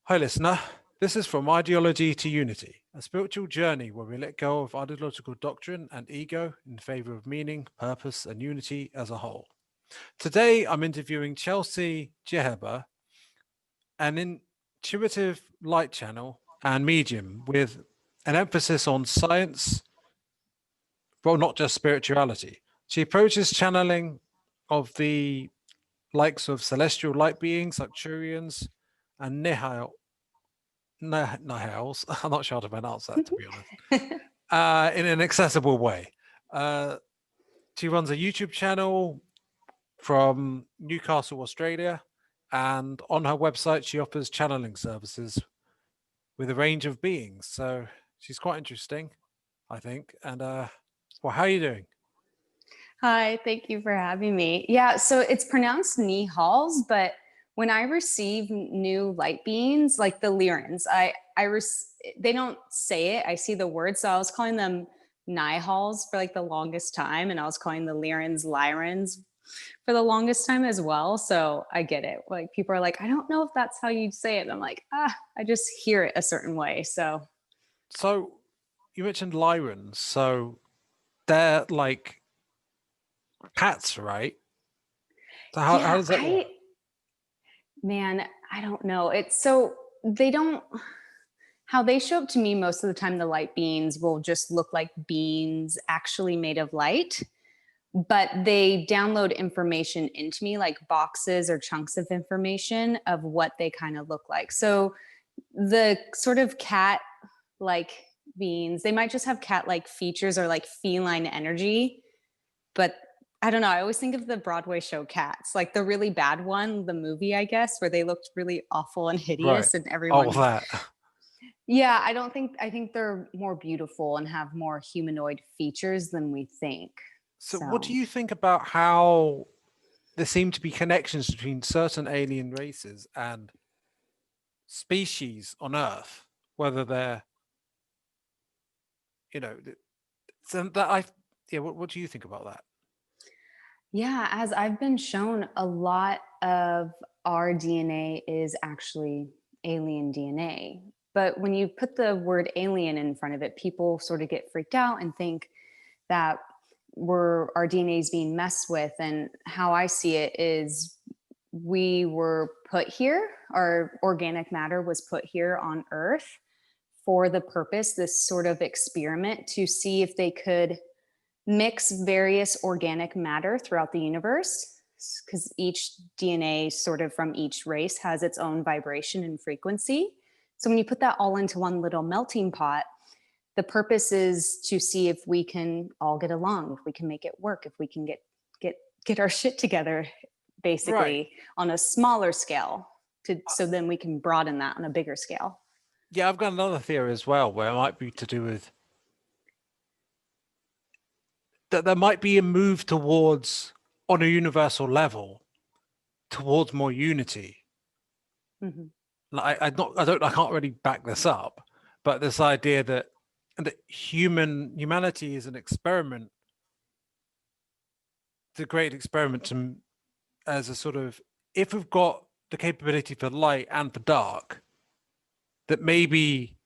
Hi, listener. This is From Ideology to Unity, a spiritual journey where we let go of ideological doctrine and ego in favor of meaning, purpose, and unity as a whole. Today, I'm interviewing Chelsea Jeheber, an intuitive light channel and medium with an emphasis on science, well, not just spirituality. She approaches channeling of the likes of celestial light beings like Turians and Nihals. I'm not sure how to pronounce that, to be honest. In an accessible way. Uh, she runs a YouTube channel from Newcastle, Australia, and on her website, she offers channeling services with a range of beings. So she's quite interesting, I think. And well, how are you doing? Hi, thank you for having me. Yeah, so it's pronounced Nihals, but when I receive new light beings, like the Lyrans, they don't say it. I see the word, so I was calling them Nihals for like the longest time, and I was calling the Lyrans for the longest time as well. So I get it. Like people are like, I don't know if that's how you say it. And I'm like, I just hear it a certain way. So So you mentioned Lyrans. So they're like cats, right? So how yeah, does that work? man, I don't know. It's so they don't how they show up to me most of the time, the light beings will just look like beings actually made of light, but they download information into me like boxes or chunks of information of what they kind of look like. So the sort of cat like beings, they might just have cat like features or like feline energy, but I don't know. I always think of the Broadway show Cats, like the really bad one, the movie, I guess, where they looked really awful and Right. hideous and Oh, everyone. that. Yeah, I think they're more beautiful and have more humanoid features than we think. So what do So, you think about how there seem to be connections between certain alien races and species on Earth, whether they're, so that yeah, what do you think about that? yeah, as I've been shown, a lot of our DNA is actually alien DNA. But when you put the word alien in front of it, people sort of get freaked out and think that our DNA is being messed with. And how I see it is we were put here, our organic matter was put here on Earth for the purpose, this sort of experiment to see if they could mix various organic matter throughout the universe, because each DNA sort of from each race has its own vibration and frequency. So when you put that all into one little melting pot, the purpose is to see if we can all get along, if we can make it work, if we can get our shit together, Right. basically on a smaller scale, so then we can broaden that on a bigger scale. Yeah, I've got another theory as well, where it might be to do with that there might be a move towards, on a universal level, towards more unity. Mm-hmm. Like I can't really back this up, but this idea that humanity is an experiment, the great experiment as a sort of, if we've got the capability for light and for dark, that maybe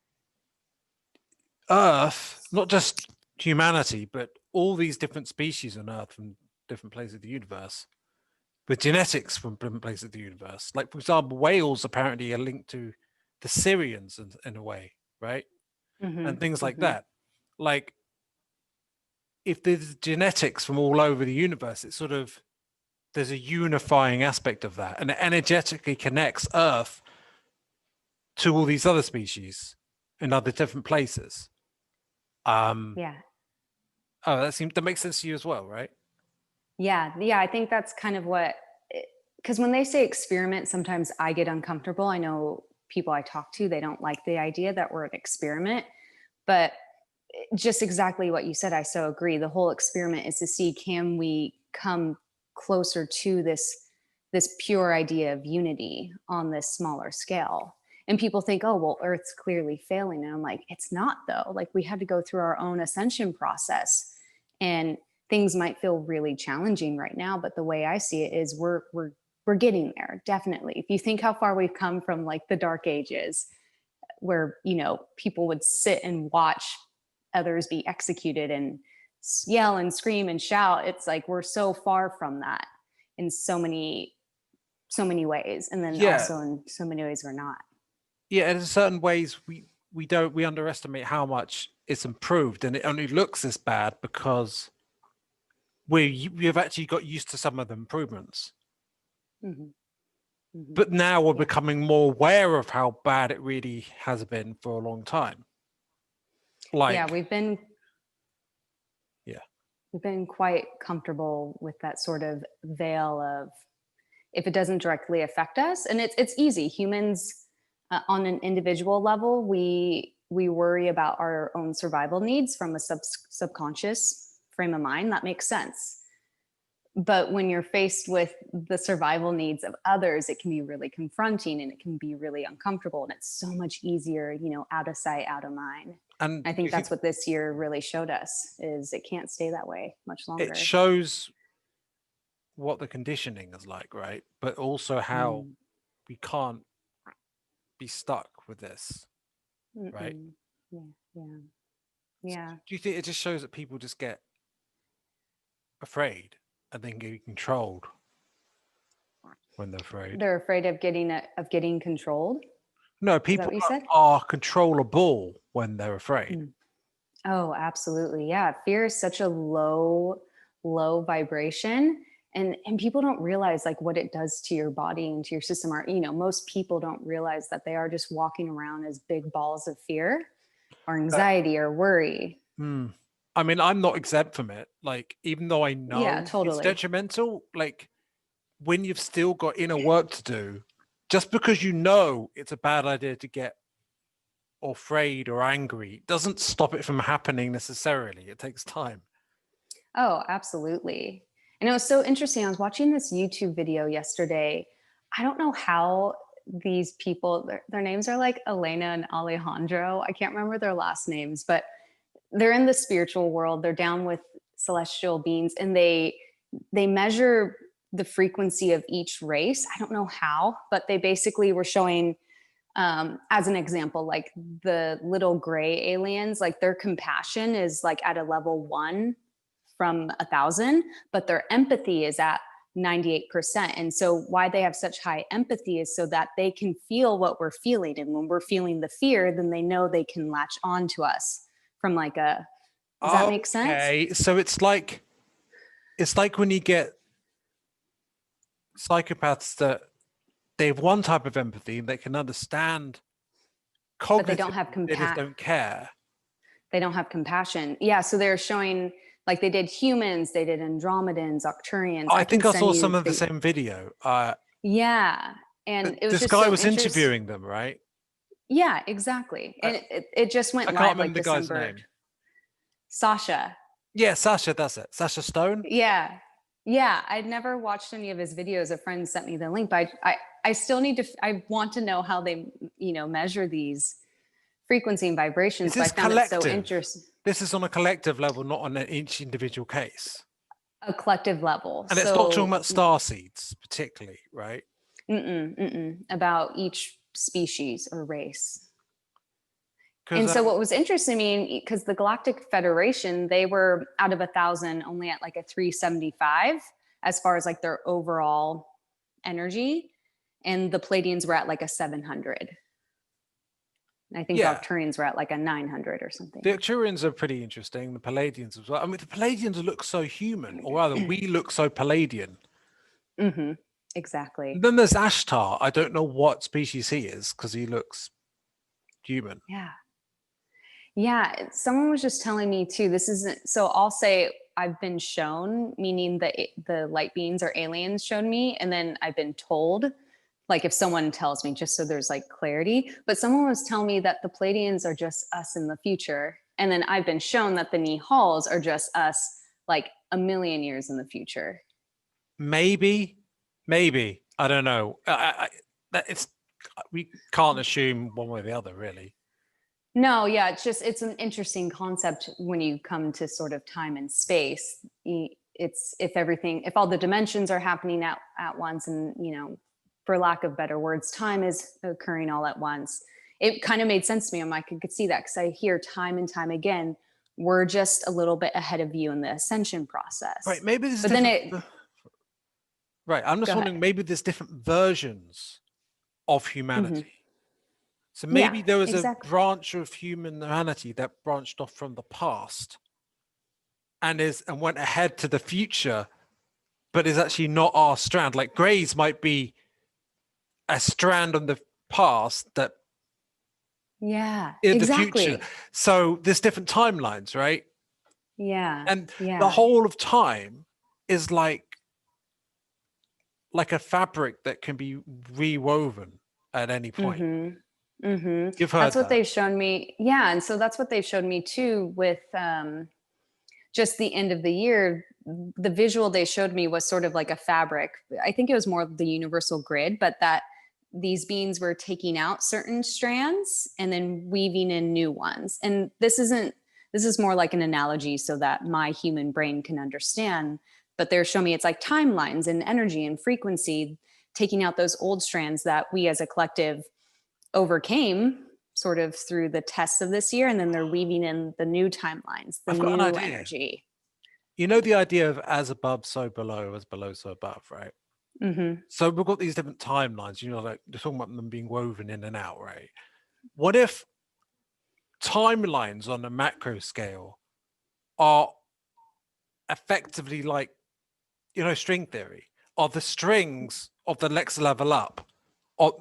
Earth, not just humanity, but all these different species on Earth from different places of the universe, with genetics from different places of the universe. Like, for example, whales apparently are linked to the Syrians in a way, right? And things Mm-hmm. like Mm-hmm. that. Like, if there's genetics from all over the universe, it's sort of, there's a unifying aspect of that, and it energetically connects Earth to all these other species in other different places. Um, Yeah. oh, that makes sense to you as well, right? Yeah, I think that's kind of what, because when they say experiment, sometimes I get uncomfortable. I know people I talk to, they don't like the idea that we're an experiment, but just exactly what you said, I so agree. The whole experiment is to see, can we come closer to this pure idea of unity on this smaller scale? And people think, oh, well, Earth's clearly failing. And I'm like, it's not though. Like we had to go through our own ascension process, and things might feel really challenging right now. But the way I see it is we're we're getting there, definitely. If you think how far we've come from like the dark ages, where, you know, people would sit and watch others be executed and yell and scream and shout. It's like we're so far from that in so many ways, and then Yeah, also in so many ways we're not. yeah. And in certain ways, we underestimate how much it's improved, and it only looks this bad because we've actually got used to some of the improvements. Hmm. Hmm. But now we're Yeah. becoming more aware of how bad it really has been for a long time. Like, Yeah, we've been yeah, quite comfortable with that sort of veil of, if it doesn't directly affect us, and it's easy. Humans, on an individual level, we worry about our own survival needs from a subconscious frame of mind. That makes sense. But when you're faced with the survival needs of others, it can be really confronting, and it can be really uncomfortable, and it's so much easier, you know, out of sight, out of mind. and I do you think think that's what this year really showed us, is it can't stay that way much it longer. shows what the conditioning is like, right? But also how Mm. we can't be stuck with this, right? Mm-mm. Yeah, yeah, yeah. Do you think it just shows that people just get afraid and then get controlled when they're afraid? They're afraid of getting controlled. No, Is that people what you said? are controllable when they're afraid. Mm. Oh, absolutely. Yeah. Fear is such a low vibration. And people don't realize like what it does to your body and to your system. Or, you know, most people don't realize that they are just walking around as big balls of fear or That, anxiety or worry. I mean, I'm not exempt from it. Like, even though I Yeah, know it's totally. detrimental, like when you've still got inner work to do, just because you know it's a bad idea to get afraid or angry doesn't stop it from happening necessarily. It takes time. Oh, absolutely. And it was so interesting. I was watching this YouTube video yesterday. I don't know how these people, their names are like Elena and Alejandro. I can't remember their last names, but they're in the spiritual world. They're down with celestial beings, and they measure the frequency of each race. I don't know how, but they basically were showing, as an example, like the little gray aliens, like their compassion is like at a level 1 from 1,000, but their empathy is at 98%. And so why they have such high empathy is so that they can feel what we're feeling. And when we're feeling the fear, then they know they can latch on to us from like a, does that make sense? Okay, so it's like when you get psychopaths that they have one type of empathy and they can understand But they don't have cognitively, they just don't care. they don't have compassion. Yeah. So they're showing, like they did humans, they did Andromedans, Arcturians. I I can think I send saw you some of the the, same video. yeah. And it was This just guy so was interesting. interviewing them, right? Yeah, exactly. I, And it just I went can't live like remember the guy's December. name. Sasha. Yeah, Sasha, that's it. Sasha Stone. Yeah. Yeah. I'd never watched any of his videos. A friend sent me the link, but I still need to, I want to know how they, you know, measure these frequency and Is vibrations. But I this found it so collective? interesting. This is on a collective level, not on each individual case. A collective level. And it's not talking So about star seeds particularly, right? about each species or race. Because And so what was interesting to me, because the Galactic Federation, they were out of 1,000 only at like a 375 as far as like their overall energy. And the Pleiadians were at like a 700. I think the yeah, Arcturians were at like a 900 or the something. Arcturians are pretty interesting. The Pleiadians as well. I mean, the Pleiadians look so human, or rather, we look so Palladian. Mm-hmm. Exactly. Then there's Ashtar. I don't know what species he is because he looks human. Yeah. Yeah. Someone was just telling me too, this isn't, so I'll say I've been shown, meaning that the light beings or aliens showed me, and then I've been told, like if someone tells me, just so there's like clarity. But someone was telling me that the Pleiadians are just us in the future. And then I've been shown that the Nihals are just us like a million years in the future. Maybe, maybe I don't know. It's we can't assume one way or the other, really. No, yeah, it's an interesting concept when you come to sort of time and space. it's if all the dimensions are happening at once, and for lack of better words, time is occurring all at once. It kind of made sense to me. I'm like, I could see that because I hear time and time again, we're just a little bit ahead of you in the ascension process. Right. Maybe there's But then different. Right. I'm go just ahead. wondering, maybe there's different versions of Hmm. humanity. So Yeah, maybe there was a exactly. branch of humanity that branched off from the past and went ahead to the future, but is actually not our strand. Like Greys might be a strand on the past that Yeah, in the future. exactly. So there's different timelines, right? Yeah, And the yeah. whole of time is like a fabric that can be rewoven at any point. Hmm. Hmm. You've That's heard what that. they've shown me. Yeah, and so that's what they've shown me too with just the end of the year. The visual they showed me was sort of like a fabric. I think it was more the universal grid, but that these beings were taking out certain strands and then weaving in new ones. And this is more like an analogy so that my human brain can understand. But they're showing me it's like timelines and energy and frequency, taking out those old strands that we as a collective overcame sort of through the tests of this year, and then they're weaving in the new timelines, the I've got an new idea. energy. You know the idea of as above, so below, as below, so above, right? Hmm. So we've got these different timelines, like you're talking about them being woven in and out, right? What if timelines on a macro scale are effectively like, string theory, are the strings of the next level up,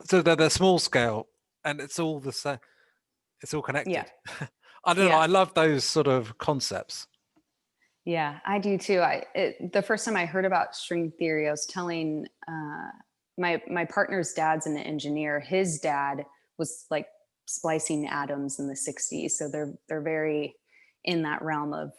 so they're small scale and it's all the same, it's all Yeah, connected. I don't know. yeah, I love those sort of concepts. yeah. I do too. The first time I heard about string theory, I was telling my partner's dad's an engineer. His dad was like splicing atoms in the '60s, so they're very in that realm of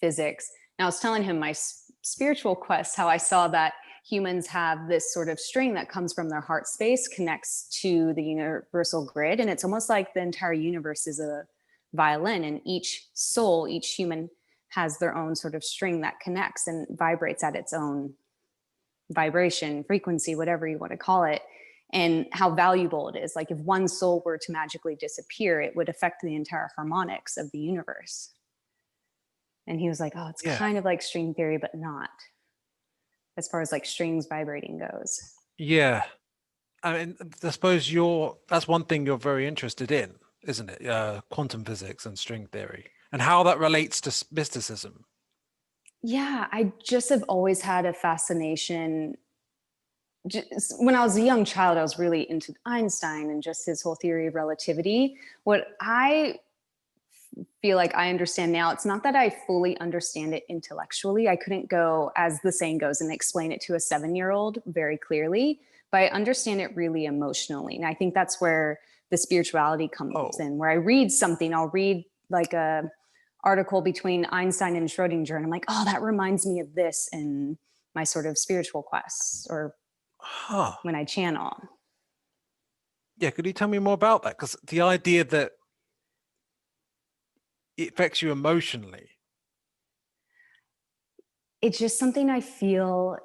physics. And I was telling him my spiritual quest, how I saw that humans have this sort of string that comes from their heart space, connects to the universal grid, and it's almost like the entire universe is a violin, and each soul, each human has their own sort of string that connects and vibrates at its own vibration, frequency, whatever you want to call it, and how valuable it is. Like if one soul were to magically disappear, it would affect the entire harmonics of the universe. And he was like, oh, it's Yeah. kind of like string theory, but not as far as like strings vibrating goes. Yeah. I mean, I suppose that's one thing you're very interested in, isn't it? Quantum physics and string theory and how that relates to mysticism. Yeah, I just have always had a fascination. Just, when I was a young child, I was really into Einstein and just his whole theory of relativity. What I feel like I understand now, it's not that I fully understand it intellectually. I couldn't go, as the saying goes, and explain it to a 7-year-old very clearly, but I understand it really emotionally. And I think that's where the spirituality comes in, where I read something, I'll read like a article between Einstein and Schrodinger, and I'm like, oh, that reminds me of this in my sort of spiritual quests or when I channel. Yeah, could you tell me more about that? Because the idea that it affects you emotionally. It's just something I feel,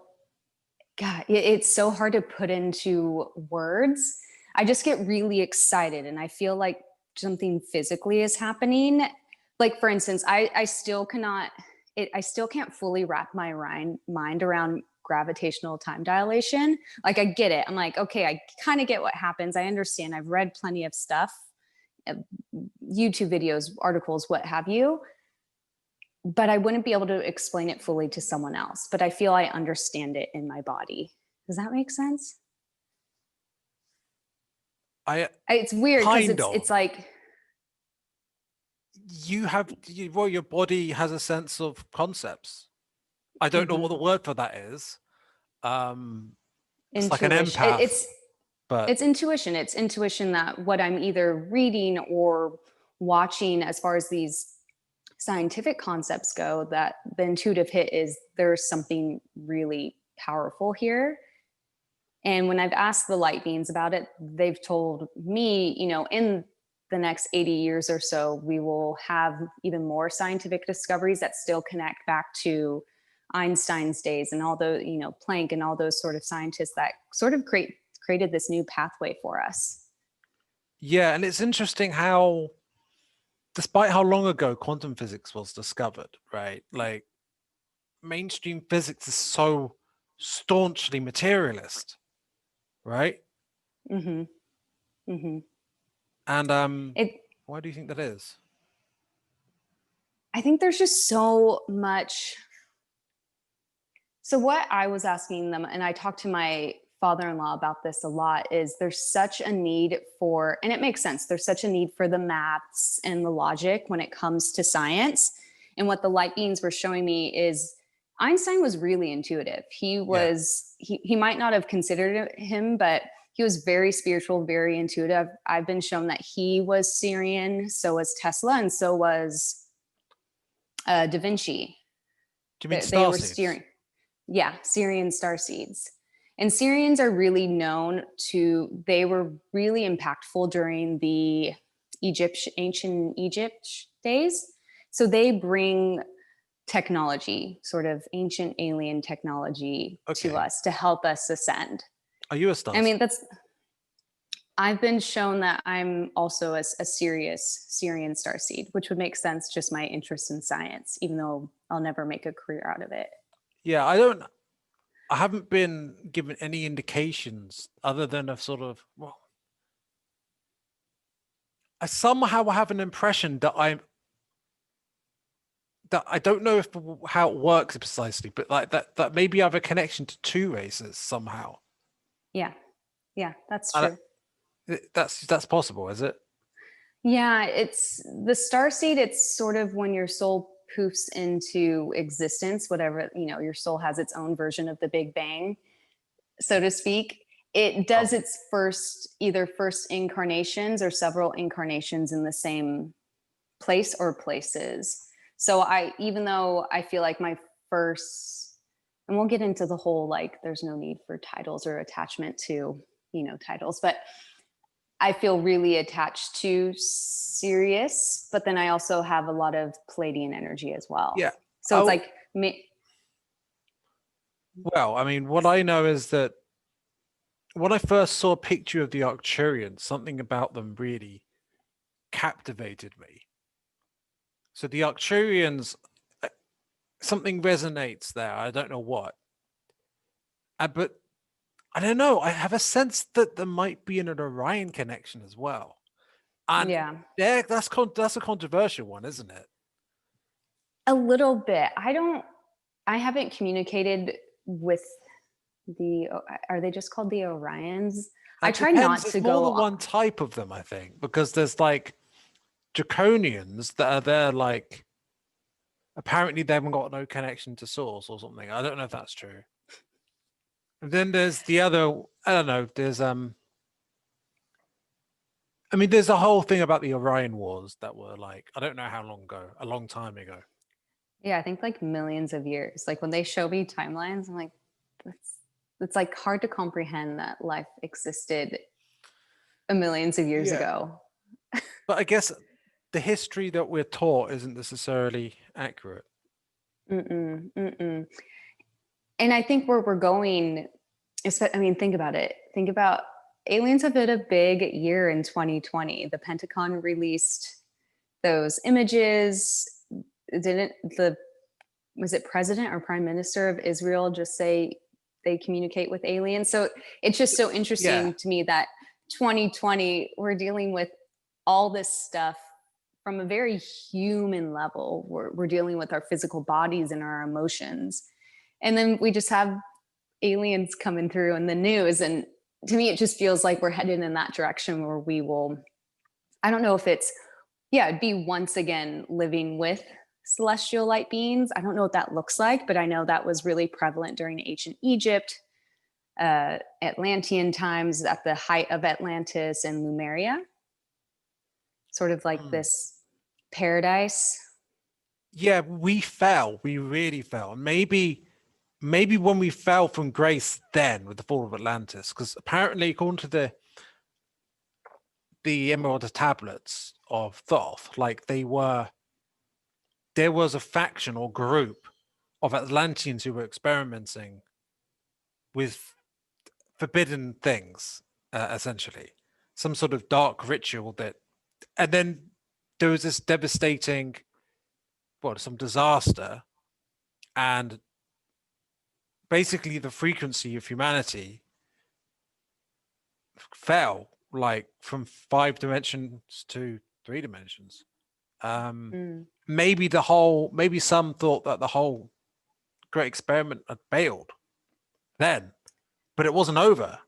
God, it's so hard to put into words. I just get really excited and I feel like something physically is happening. Like, for instance, I still cannot, I still can't fully wrap my mind around gravitational time dilation. Like, I get it. I'm like, okay, I kind of get what happens. I understand. I've read plenty of stuff, uh, YouTube videos, articles, what have you, but I wouldn't be able to explain it fully to someone else. But I feel I understand it in my body. Does that make sense? It's weird because Kind it's of. like Well, your body has a sense of concepts. I don't know what the word for that is. It's like an intuition. empath, but It's intuition. It's intuition that what I'm either reading or watching, as far as these scientific concepts go, that the intuitive hit is there's something really powerful here. And when I've asked the light beings about it, they've told me, in the next 80 years or so, we will have even more scientific discoveries that still connect back to Einstein's days and all those, Planck and all those sort of scientists that sort of created this new pathway for us. Yeah, and it's interesting how, despite how long ago quantum physics was discovered, right? Like, mainstream physics is so staunchly materialist, right? Mm-hmm. Mm-hmm. And It why do you think that is? I think there's just so much. So what I was asking them, and I talked to my father-in-law about this a lot, is there's such a need for, and it makes sense, there's such a need for the maths and the logic when it comes to science. And what the light beings were showing me is Einstein was really intuitive. Yeah. He might not have considered him, but he was very spiritual, very intuitive. I've been shown that he was Syrian, so was Tesla, and so was Da Vinci. Do you mean They were starseeds? steering. Yeah, Syrian star seeds. And Syrians are really known they were really impactful during the ancient Egypt days. So they bring technology, sort of ancient alien technology to Okay. us to help us ascend. Are you a I mean, starseed? I've been shown that I'm also a serious Syrian star seed, which would make sense, just my interest in science, even though I'll never make a career out of it. Yeah, I haven't been given any indications other than a sort of, well, I somehow have an impression that I don't know if how it works precisely, but like that maybe I have a connection to two races somehow. Yeah. Yeah, that's And true. that's possible, is it? Yeah, it's the star seed. It's sort of when your soul poofs into existence, whatever, your soul has its own version of the Big Bang, so to speak. It Oh, does its either first incarnations or several incarnations in the same place or places. So even though I feel like my first, and we'll get into the whole, like, there's no need for titles or attachment to, titles, but I feel really attached to Sirius, but then I also have a lot of Pleiadian energy as well. yeah. So it's Oh, like, well, I mean, what I know is that when I first saw a picture of the Arcturians, something about them really captivated me. So the Arcturians, uh, something resonates there. I don't know what. But I don't know. I have a sense that there might be an Orion connection as well. And yeah, yeah, that's a controversial one, isn't it? a little bit. I haven't communicated with are they just called the Orions? I It try depends. not to It's more the go, one type of them, I think, because there's like draconians that are there, like apparently they haven't got no connection to source or something. I don't know if that's true. And then there's the other, I don't know, I mean, there's a whole thing about the Orion Wars that were like, I don't know how long ago, a long time ago. yeah, I think like millions of years. Like when they show me timelines, I'm like, that's it's like hard to comprehend that life existed a millions of years Yeah. ago. But I guess the history that we're taught isn't necessarily accurate. Mm-mm, mm-mm. And I think where we're going, I mean, think about it. Think about aliens have had a big year in 2020. The Pentagon released those images. Didn't the was it president or prime minister of Israel just say they communicate with aliens? So it's just so Yeah. interesting to me that 2020 we're dealing with all this stuff from a very human level. We're dealing with our physical bodies and our emotions, and then we just have aliens coming through in the news. And to me, it just feels like we're headed in that direction where we will, I don't know if it'd be once again living with celestial light beings. I don't know what that looks like, but I know that was really prevalent during ancient Egypt, Atlantean times at the height of Atlantis and Lemuria, sort of like Mm. this paradise. Yeah, we fell. We really fell. Maybe when we fell from grace then with the fall of Atlantis, because apparently according to the Emerald Tablets of Thoth, like there was a faction or group of Atlanteans who were experimenting with forbidden things, essentially, some sort of dark ritual that, and then there was this devastating, some disaster, and basically the frequency of humanity fell like from 5 dimensions to 3 dimensions. Maybe some thought that the whole great experiment had failed then, but it wasn't over.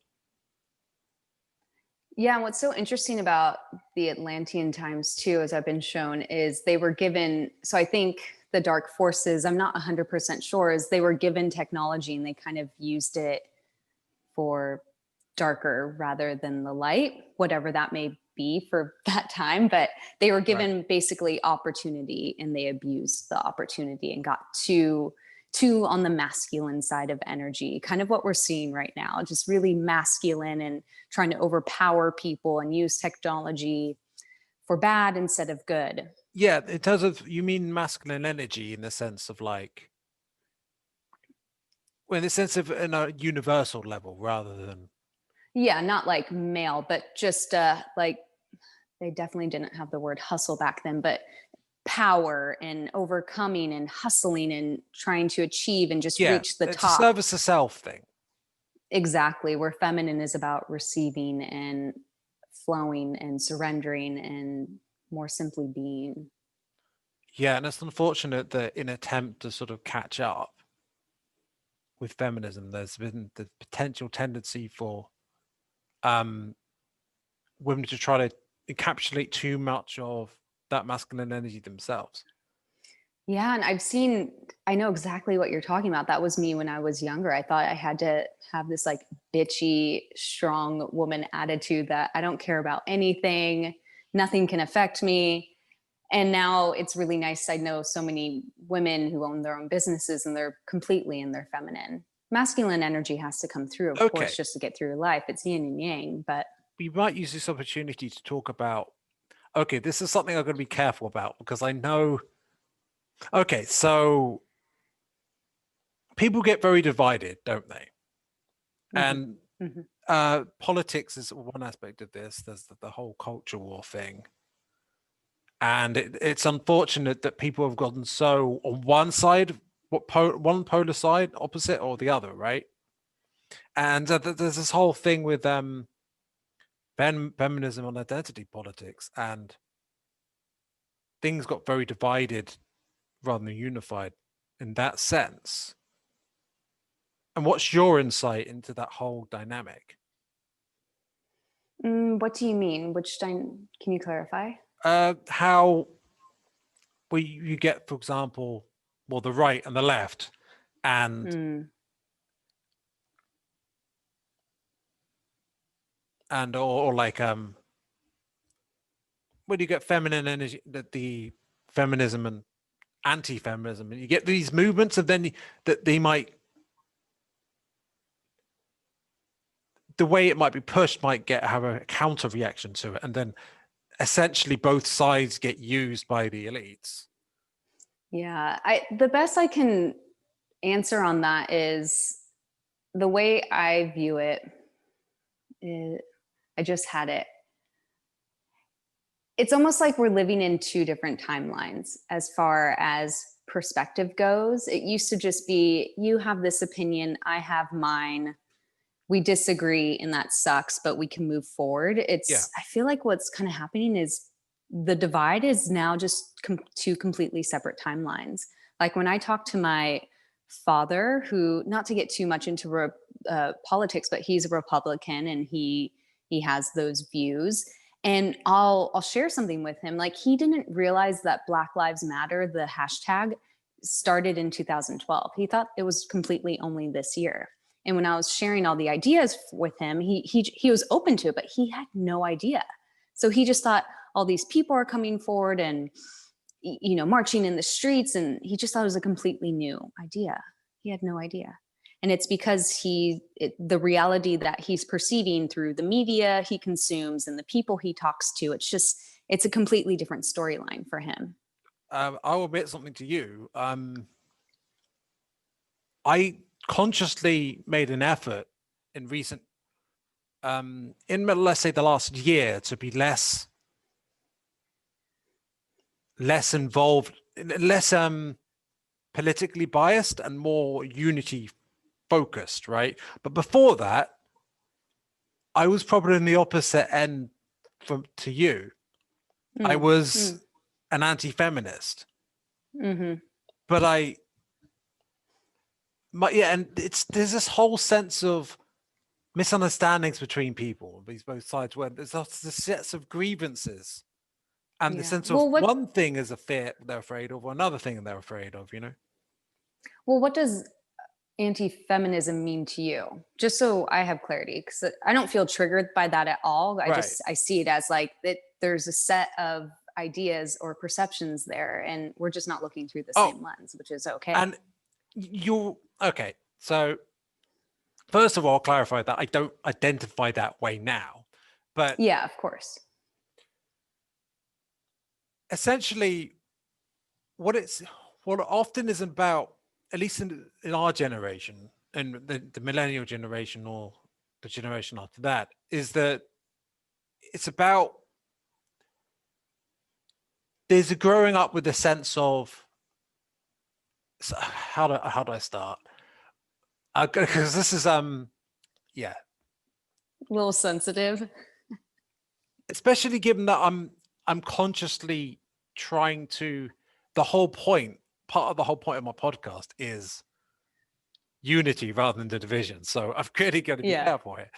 Yeah, and what's so interesting about the Atlantean times too, as I've been shown, is they were given, so I think the dark forces, I'm not 100% sure, is they were given technology and they kind of used it for darker rather than the light, whatever that may be for that time. But they were given basically opportunity and they abused the opportunity and got too on the masculine side of energy, kind of what we're seeing right now, just really masculine and trying to overpower people and use technology for bad instead of good. Yeah, in terms of, you mean masculine energy in the sense of like, well, in the sense of in a universal level rather than. Yeah, not like male, but just like, they definitely didn't have the word hustle back then, but power and overcoming and hustling and trying to achieve and just reach the It's top. a service to self thing. Exactly, where feminine is about receiving and flowing and surrendering and more simply being. Yeah, and it's unfortunate that in attempt to sort of catch up with feminism, there's been the potential tendency for women to try to encapsulate too much of that masculine energy themselves. Yeah, and I know exactly what you're talking about. That was me when I was younger. I thought I had to have this like bitchy, strong woman attitude that I don't care about anything, nothing can affect me. And now it's really nice. I know so many women who own their own businesses and they're completely in their feminine. Masculine energy has to come through, of course, just to get through life. It's yin and yang, but we might use this opportunity to talk about, okay, this is something I'm going to be careful about because I know, okay, so people get very divided, don't they? And politics is one aspect of this. There's the whole culture war thing. And it's unfortunate that people have gotten so on one side, one polar side, opposite or the other, right? And there's this whole thing with feminism and identity politics, and things got very divided rather than unified in that sense. And what's your insight into that whole dynamic? what do you mean? Can you clarify? How you get, for example, well, the right and the left, and or like when you get feminine energy, the feminism and anti-feminism, and you get these movements, and then that they might, the way it might be pushed might have a counter reaction to it, and then essentially both sides get used by the elites. Yeah, the best I can answer on that is the way I view it. I just had it. It's almost like we're living in two different timelines as far as perspective goes. It used to just be, you have this opinion, I have mine. We disagree and that sucks, but we can move forward. I feel like what's kind of happening is the divide is now just two completely separate timelines. Like when I talk to my father, who, not to get too much into politics, but he's a Republican and he has those views. And I'll share something with him. Like, he didn't realize that Black Lives Matter, the hashtag, started in 2012. He thought it was completely only this year. And when I was sharing all the ideas with him, he was open to it, but he had no idea. So he just thought all these people are coming forward and, you know, marching in the streets, and he just thought it was a completely new idea. He had no idea. And it's because the reality that he's perceiving through the media he consumes and the people he talks to, it's a completely different storyline for him. I'll admit something to you. I consciously made an effort in recent, let's say the last year, to be less involved, less politically biased and more unity focused, right? But before that, I was probably in the opposite end to you. I was an anti-feminist, but and there's this whole sense of misunderstandings between people, these both sides, where there's the sets of grievances and the sense of one thing is a fear they're afraid of, or another thing they're afraid of, Well, what does anti-feminism mean to you? Just so I have clarity, because I don't feel triggered by that at all. I see it as like that there's a set of ideas or perceptions there, and we're just not looking through the same lens, which is okay. And okay. So first of all, I'll clarify that I don't identify that way now, but yeah, of course. Essentially, what it often is about, at least in our generation and the millennial generation or the generation after that, is that it's about there's a growing up with a sense of how do I start? Because this is a little sensitive, especially given that I'm consciously trying to. Part of the whole point of my podcast is unity rather than the division. So I've clearly got to be careful here.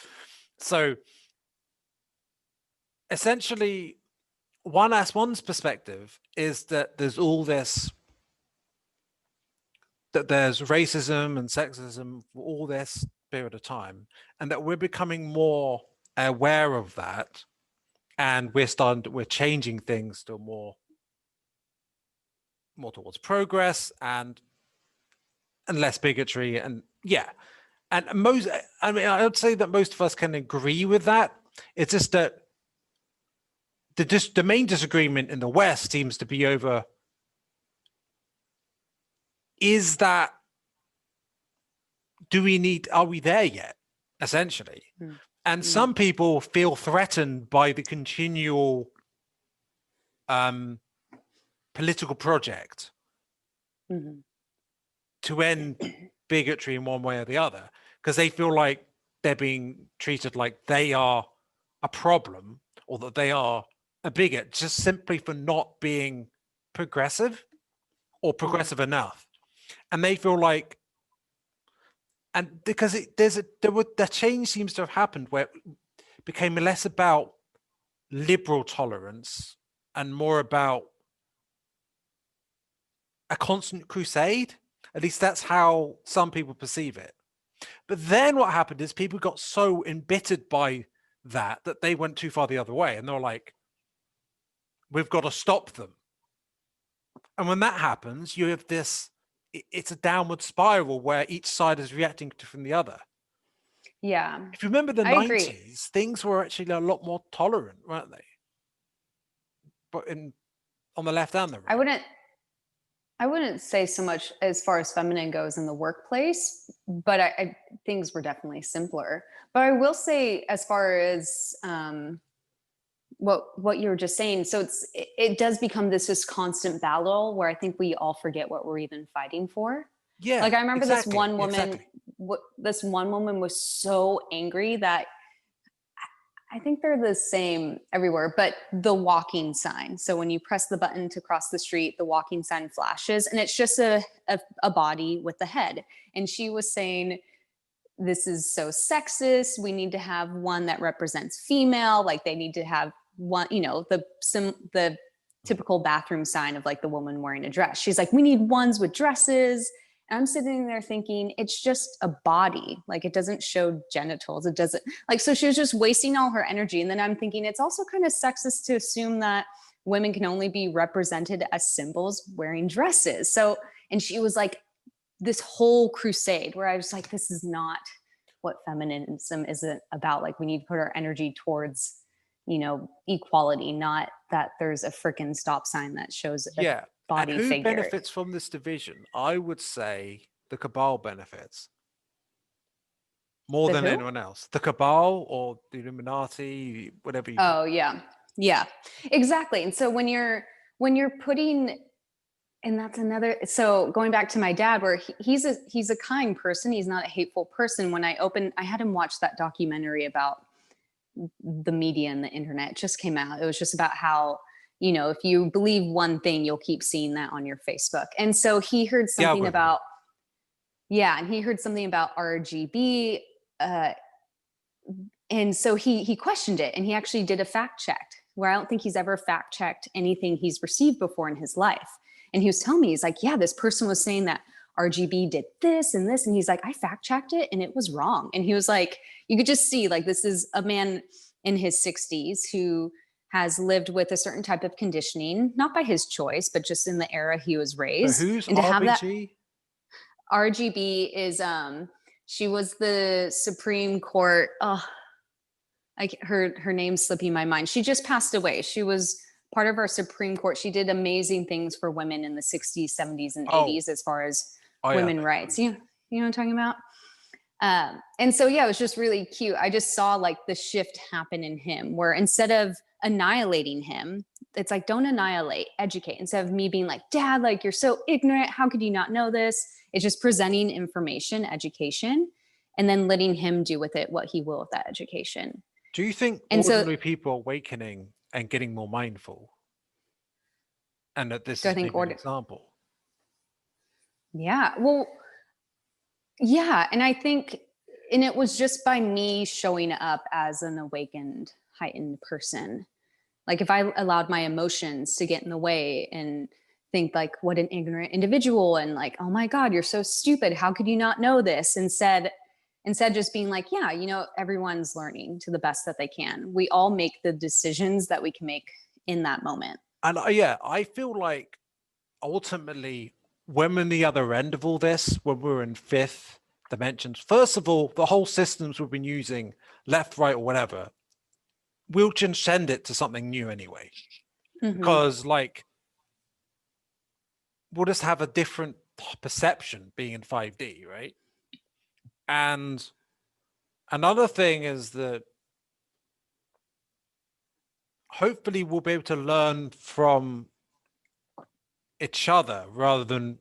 So essentially, one's perspective is that there's all this, that there's racism and sexism for all this period of time, and that we're becoming more aware of that, and we're changing things to more towards progress and less bigotry, and I would say that most of us can agree with that. It's just that the main disagreement in the West seems to be over, are we there yet, essentially? And some people feel threatened by the continual political project to end bigotry in one way or the other, because they feel like they're being treated like they are a problem, or that they are a bigot just simply for not being progressive or progressive enough. And they feel like, and because the change seems to have happened where it became less about liberal tolerance and more about a constant crusade. At least that's how some people perceive it. But then what happened is people got so embittered by that they went too far the other way, and they're like, we've got to stop them. And when that happens, you have it's a downward spiral where each side is reacting from the other. Yeah. If you remember the 90s, things were actually a lot more tolerant, weren't they? But on the left and the right. I wouldn't say so much as far as feminine goes in the workplace, but things were definitely simpler. But I will say, as far as what you were just saying, so it does become this constant battle where I think we all forget what we're even fighting for. Yeah, like I remember exactly, this one woman. This one woman was so angry that I think they're the same everywhere, but the walking sign. So when you press the button to cross the street, the walking sign flashes, and it's just a body with a head. And she was saying, this is so sexist. We need to have one that represents female. Like they need to have one, the typical bathroom sign of like the woman wearing a dress. She's like, we need ones with dresses. And I'm sitting there thinking, it's just a body. Like it doesn't show genitals. It doesn't so she was just wasting all her energy. And then I'm thinking it's also kind of sexist to assume that women can only be represented as symbols wearing dresses. So, and she was like this whole crusade where I was like, this is not what feminism is about. Like we need to put our energy towards, equality, not that there's a freaking stop sign that shows a body and who figure. benefits from this division? I would say the cabal benefits more The than who? anyone else. The cabal or the Illuminati, whatever you call Oh, yeah. Yeah, exactly. And so when you're putting, and that's another, so going back to my dad, where he's a kind person, he's not a hateful person. When I had him watch that documentary about the media and the internet. It just came out. It was just about how, if you believe one thing, you'll keep seeing that on your Facebook. And so he heard the something algorithm. about, yeah, and he heard something about RGB. And so he questioned it, and he actually did a fact check, where I don't think he's ever fact checked anything he's received before in his life. And he was telling me, he's like, yeah, this person was saying that RGB did this and this. And he's like, I fact checked it and it was wrong. And he was like, you could just see, like, this is a man in his 60s who has lived with a certain type of conditioning, not by his choice, but just in the era he was So raised. who's And to have that, RBG? RGB is she was the Supreme Court. Oh, her name's slipping my mind. She just passed away. She was part of our Supreme Court. She did amazing things for women in the 60s, 70s, and Oh, 80s as far as yeah. women rights. You know what I'm talking about? And so, yeah, it was just really cute. I just saw like the shift happen in him, where instead of annihilating him, it's like, don't annihilate, educate. Instead of me being like, Dad, like, you're so ignorant, how could you not know this? It's just presenting information, education, and then letting him do with it what he will with that education. Do you think And so, ordinary people are awakening and getting more mindful? And that this do I is think maybe an example? Yeah, well, yeah, and I think, and it was just by me showing up as an awakened, heightened person. Like, if I allowed my emotions to get in the way and think like, what an ignorant individual, and like, oh my God, you're so stupid, how could you not know this? Instead just being like, yeah, everyone's learning to the best that they can. We all make the decisions that we can make in that moment. And yeah, I feel like ultimately, when we're in the other end of all this, when we're in fifth dimensions, first of all, the whole systems we've been using, left, right, or whatever, we'll transcend it to something new anyway. Because like, we'll just have a different perception being in 5D, right? And another thing is that hopefully we'll be able to learn from each other rather than,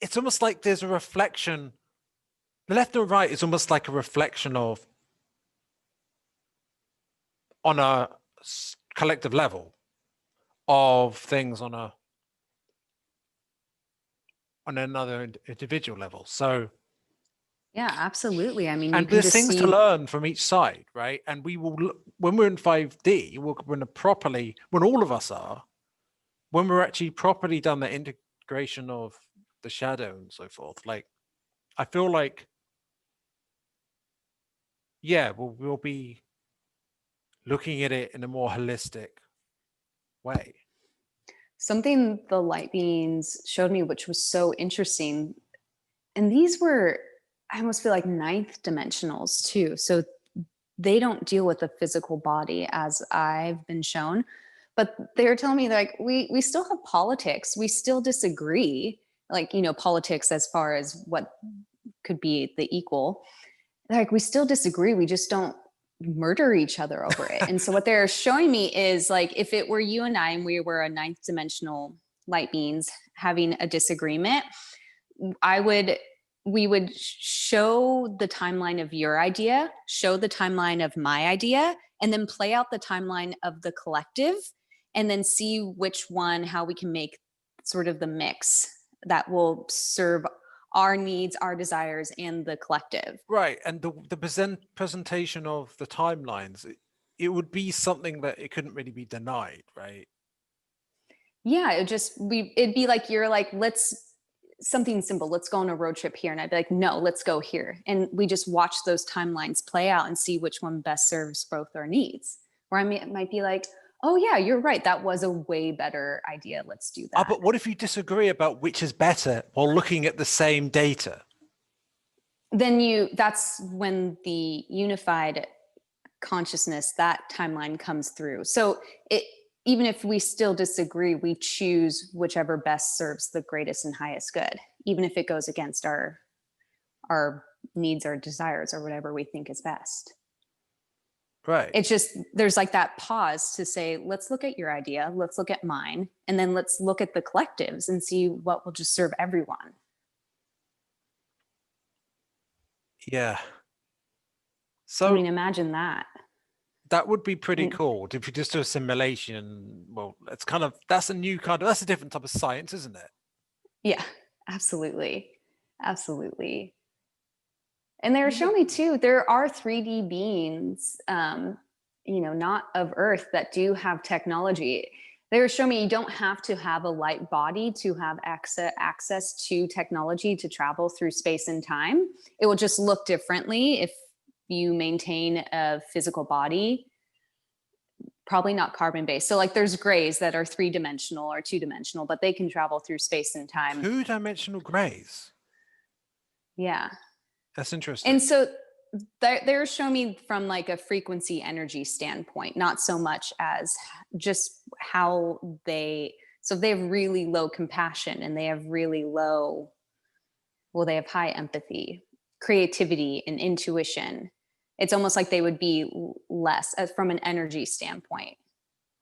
it's almost like there's a reflection. The left and right is almost like a reflection of, on a collective level, of things on another individual level. So Yeah, absolutely. I mean, you and can there's just things to see. learn from each side, right? And we will, when we're in 5D, when all of us are, when we're actually properly done the integration of the shadow and so forth, like, I feel like, yeah, we'll be looking at it in a more holistic way. Something the light beings showed me, which was so interesting. And these were, I almost feel like ninth dimensionals too. So they don't deal with the physical body as I've been shown. But they were telling me, like, we still have politics. We still disagree. Like, politics as far as what could be the equal. Like, we still disagree. We just don't murder each other over it. And so what they're showing me is, like, if it were you and I, and we were a ninth dimensional light beings having a disagreement, we would show the timeline of your idea, show the timeline of my idea, and then play out the timeline of the collective, and then see which one, how we can make sort of the mix that will serve our needs, our desires, and the collective. Right. And the presentation of the timelines, it would be something that it couldn't really be denied, right? Yeah, it'd be like, you're like, let's, something simple, let's go on a road trip here. And I'd be like, no, let's go here. And we just watch those timelines play out and see which one best serves both our needs. Or it might be like, oh yeah, you're right, that was a way better idea, let's do that. But what if you disagree about which is better while looking at the same data? Then that's when the unified consciousness, that timeline comes through. So even if we still disagree, we choose whichever best serves the greatest and highest good. even if it goes against our needs or desires or whatever we think is best. Right. It's just there's like that pause to say, let's look at your idea, let's look at mine, and then let's look at the collectives and see what will just serve everyone. Yeah. I So mean, imagine that. that would be pretty And cool if you just do a simulation. Well, it's kind of, that's a different type of science, isn't it? yeah, absolutely. Absolutely. And they were You showing know, me too, there are 3D beings, not of Earth that do have technology. They were showing me you don't have to have a light body to have access to technology to travel through space and time. It will just look differently if you maintain a physical body, probably not carbon based. So, like, there's grays that are 3-dimensional or 2-dimensional, but they can travel through space and time. 2-dimensional grays. Yeah. That's interesting. And so they're showing me from like a frequency energy standpoint, not so much as just how they have really low compassion and they have really low, well, they have high empathy, creativity, and intuition. It's almost like they would be less from an energy standpoint.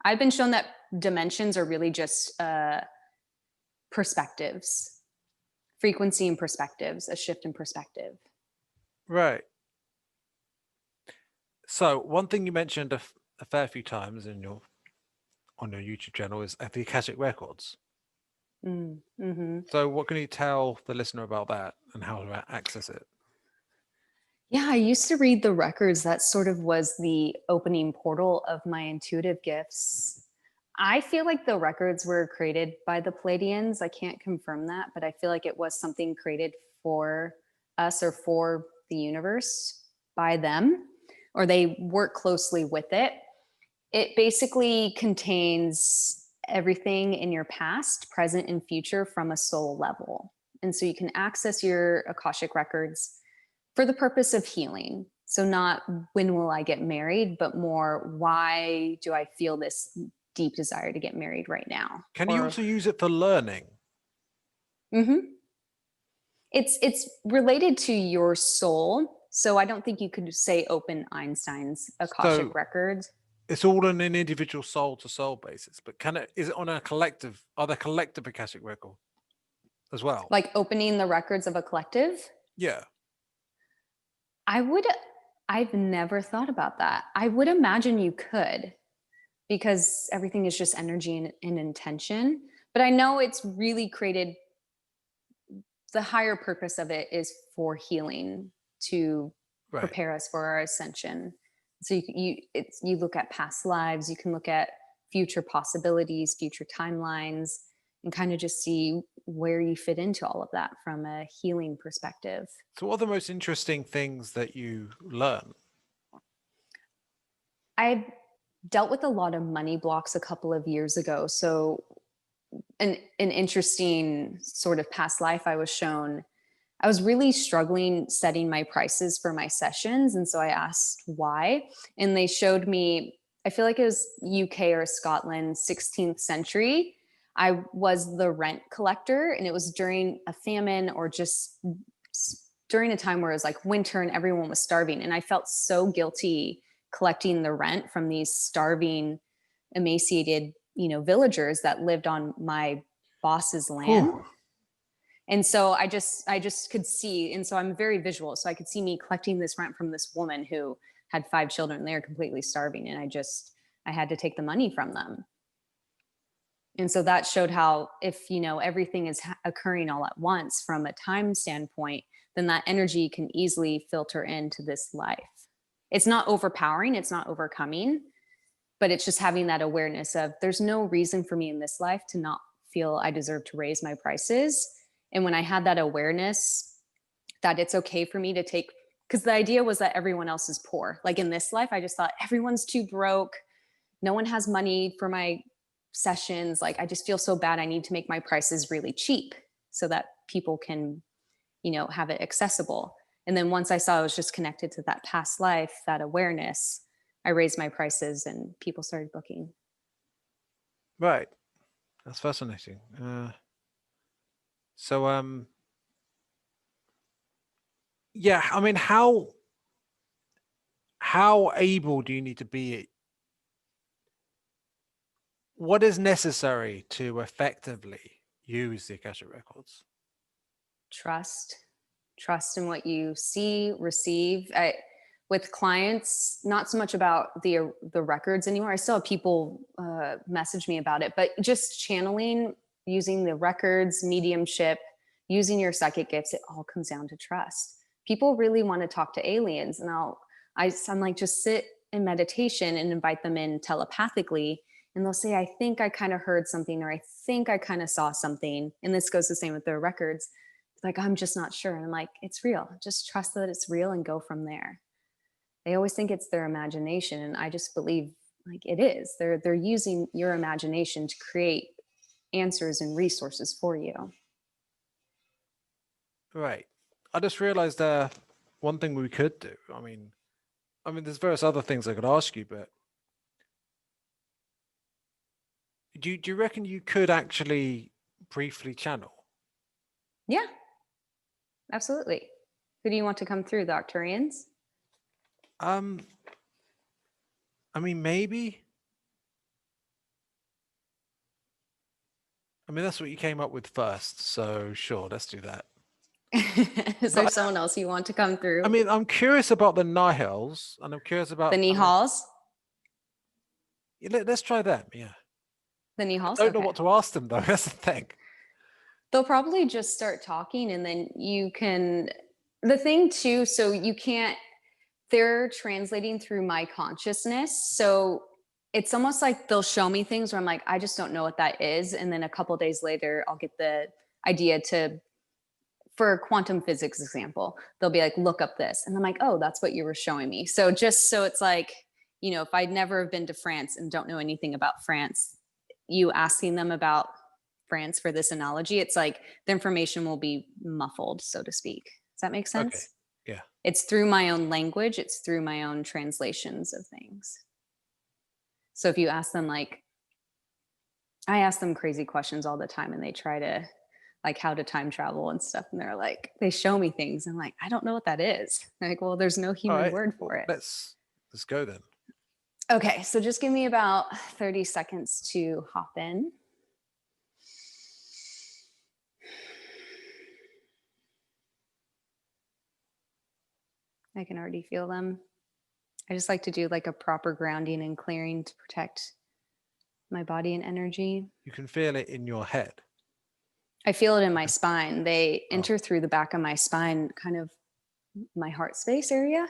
I've been shown that dimensions are really just perspectives, frequency and perspectives, a shift in perspective. Right. So one thing you mentioned a fair few times on your YouTube channel is the Akashic records. Mm-hmm. So what can you tell the listener about that and how to access it? Yeah, I used to read the records. That sort of was the opening portal of my intuitive gifts. I feel like the records were created by the Pleiadeans. I can't confirm that, but I feel like it was something created for us or for the universe by them, or they work closely with it. It basically contains everything in your past, present, and future from a soul level. And so you can access your Akashic records for the purpose of healing. So, not when will I get married, but more why do I feel this deep desire to get married right now? Can you Or, also use it for learning? mm-hmm. It's related to your soul. So, I don't think you could say open Einstein's Akashic So records. it's all on an individual soul to soul basis, but is it on a collective, are there collective Akashic record as well? Like opening the records of a collective. Yeah. I would, I've never thought about that. I would imagine you could, because everything is just energy and intention. But I know it's really created, the higher purpose of it is for healing, to Right. prepare us for our ascension. So you look at past lives, you can look at future possibilities, future timelines, and kind of just see where you fit into all of that from a healing perspective. So what are the most interesting things that you learn? I dealt with a lot of money blocks a couple of years ago. So an interesting sort of past life I was shown, I was really struggling setting my prices for my sessions. And so I asked why. And they showed me, I feel like it was UK or Scotland, 16th century. I was the rent collector, and it was during a famine or just during a time where it was like winter and everyone was starving. And I felt so guilty collecting the rent from these starving, emaciated, villagers that lived on my boss's land. Whew. And so I just could see, and so I'm very visual, so I could see me collecting this rent from this woman who had 5 children. They were completely starving, and I had to take the money from them. And so that showed how, if everything is occurring all at once from a time standpoint, then that energy can easily filter into this life. It's not overpowering, it's not overcoming, but it's just having that awareness of there's no reason for me in this life to not feel I deserve to raise my prices. And when I had that awareness that it's okay for me to take, because the idea was that everyone else is poor. Like in this life, I just thought everyone's too broke. No one has money for my sessions. Like, I just feel so bad. I need to make my prices really cheap so that people can, have it accessible. And then once I saw it was just connected to that past life, that awareness, I raised my prices and people started booking. Right. That's fascinating. So Yeah, I mean, how able do you need to be? What is necessary to effectively use the Akashic records? Trust in what you see, receive. With clients, not so much about the records anymore. I still have people message me about it, but just channeling, using the records, mediumship, using your psychic gifts, it all comes down to trust. People really want to talk to aliens, and I'm like, just sit in meditation and invite them in telepathically, and they'll say, I think I kind of heard something, or I think I kind of saw something. And this goes the same with their records. Like, I'm just not sure. And I'm like, it's real. Just trust that it's real and go from there. They always think it's their imagination, and I just believe like it is. They're using your imagination to create answers and resources for you. Right. I just realized one thing we could do. I mean, there's various other things I could ask you, but do you reckon you could actually briefly channel? Yeah, absolutely. Who do you want to come through? The Arcturians? Um, I mean, maybe. I mean, that's what you came up with first, so sure, let's do that. Is there But someone else you want to come I through? mean, I'm curious about the Nihals, and I'm curious The about. Nihals? Yeah, let's try them. Yeah, The I Nihals? don't know Okay. what to ask them though. That's the thing. They'll probably just start talking, and then you can. The thing too, so you can't, they're translating through my consciousness. So it's almost like they'll show me things where I'm like, I just don't know what that is. And then a couple days later, I'll get the idea to, for quantum physics example, they'll be like, look up this. And I'm like, oh, that's what you were showing me. So just so it's like, if I'd never have been to France and don't know anything about France, you asking them about France for this analogy, it's like the information will be muffled, so to speak. Does that make Okay. sense? Yeah. It's through my own language, it's through my own translations of things. So if you ask them, like, I ask them crazy questions all the time, and they try to, like, how to time travel and stuff, and they're like, they show me things. I'm like, I don't know what that is. They're like, well, there's no All human right. word Well, for it. let's go then. Okay, so just give me about 30 seconds to hop in. I can already feel them. I just like to do like a proper grounding and clearing to protect my body and energy. You can feel it in your head. I feel it in my spine. They Oh. enter through the back of my spine, kind of my heart space area,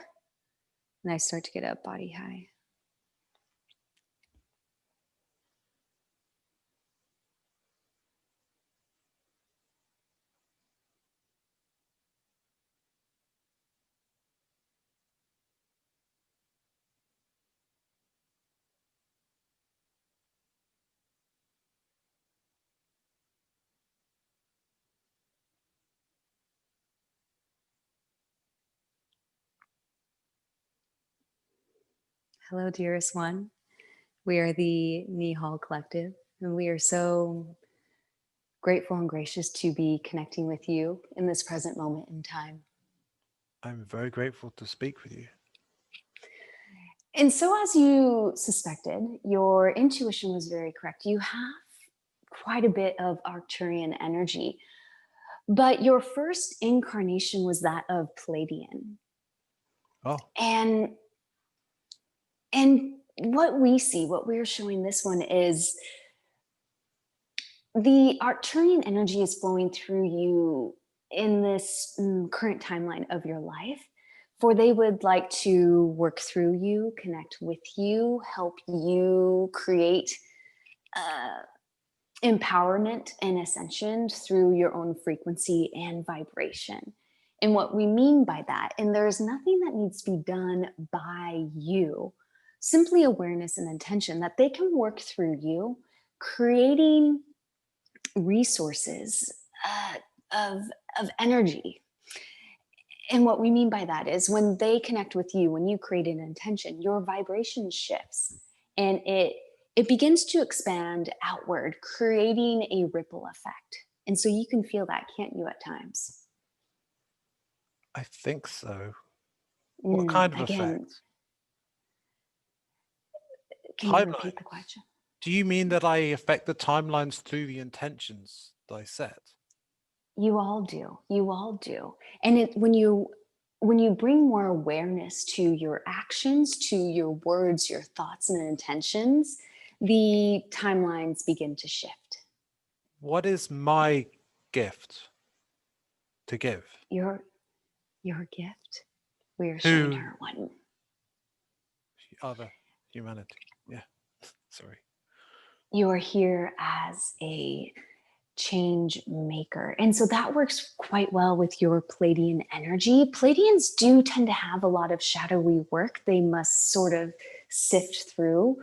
and I start to get up body high. Hello, dearest one. We are the Nihal Collective, and we are so grateful and gracious to be connecting with you in this present moment in time. I'm very grateful to speak with you. And so, as you suspected, your intuition was very correct. You have quite a bit of Arcturian energy, but your first incarnation was that of Pleiadian. Oh. And what we see, what we're showing this one is the Arcturian energy is flowing through you in this current timeline of your life, for they would like to work through you, connect with you, help you create empowerment and ascension through your own frequency and vibration. And what we mean by that, and there's nothing that needs to be done by you, simply awareness and intention that they can work through you, creating resources of energy. And what we mean by that is when they connect with you, when you create an intention, your vibration shifts, and it begins to expand outward, creating a ripple effect. And so you can feel that, can't you, at times? I think so. What kind of Again, effect? can you repeat the Timelines. question? Do you mean that I affect the timelines through the intentions that I set? You all do. You all do. And when you bring more awareness to your actions, to your words, your thoughts and intentions, the timelines begin to shift. What is my gift to give? Your gift. We are showing To her one. other humanity. Yeah. Sorry. You are here as a change maker. And so that works quite well with your Pleiadian energy. Pleiadians do tend to have a lot of shadowy work they must sort of sift through.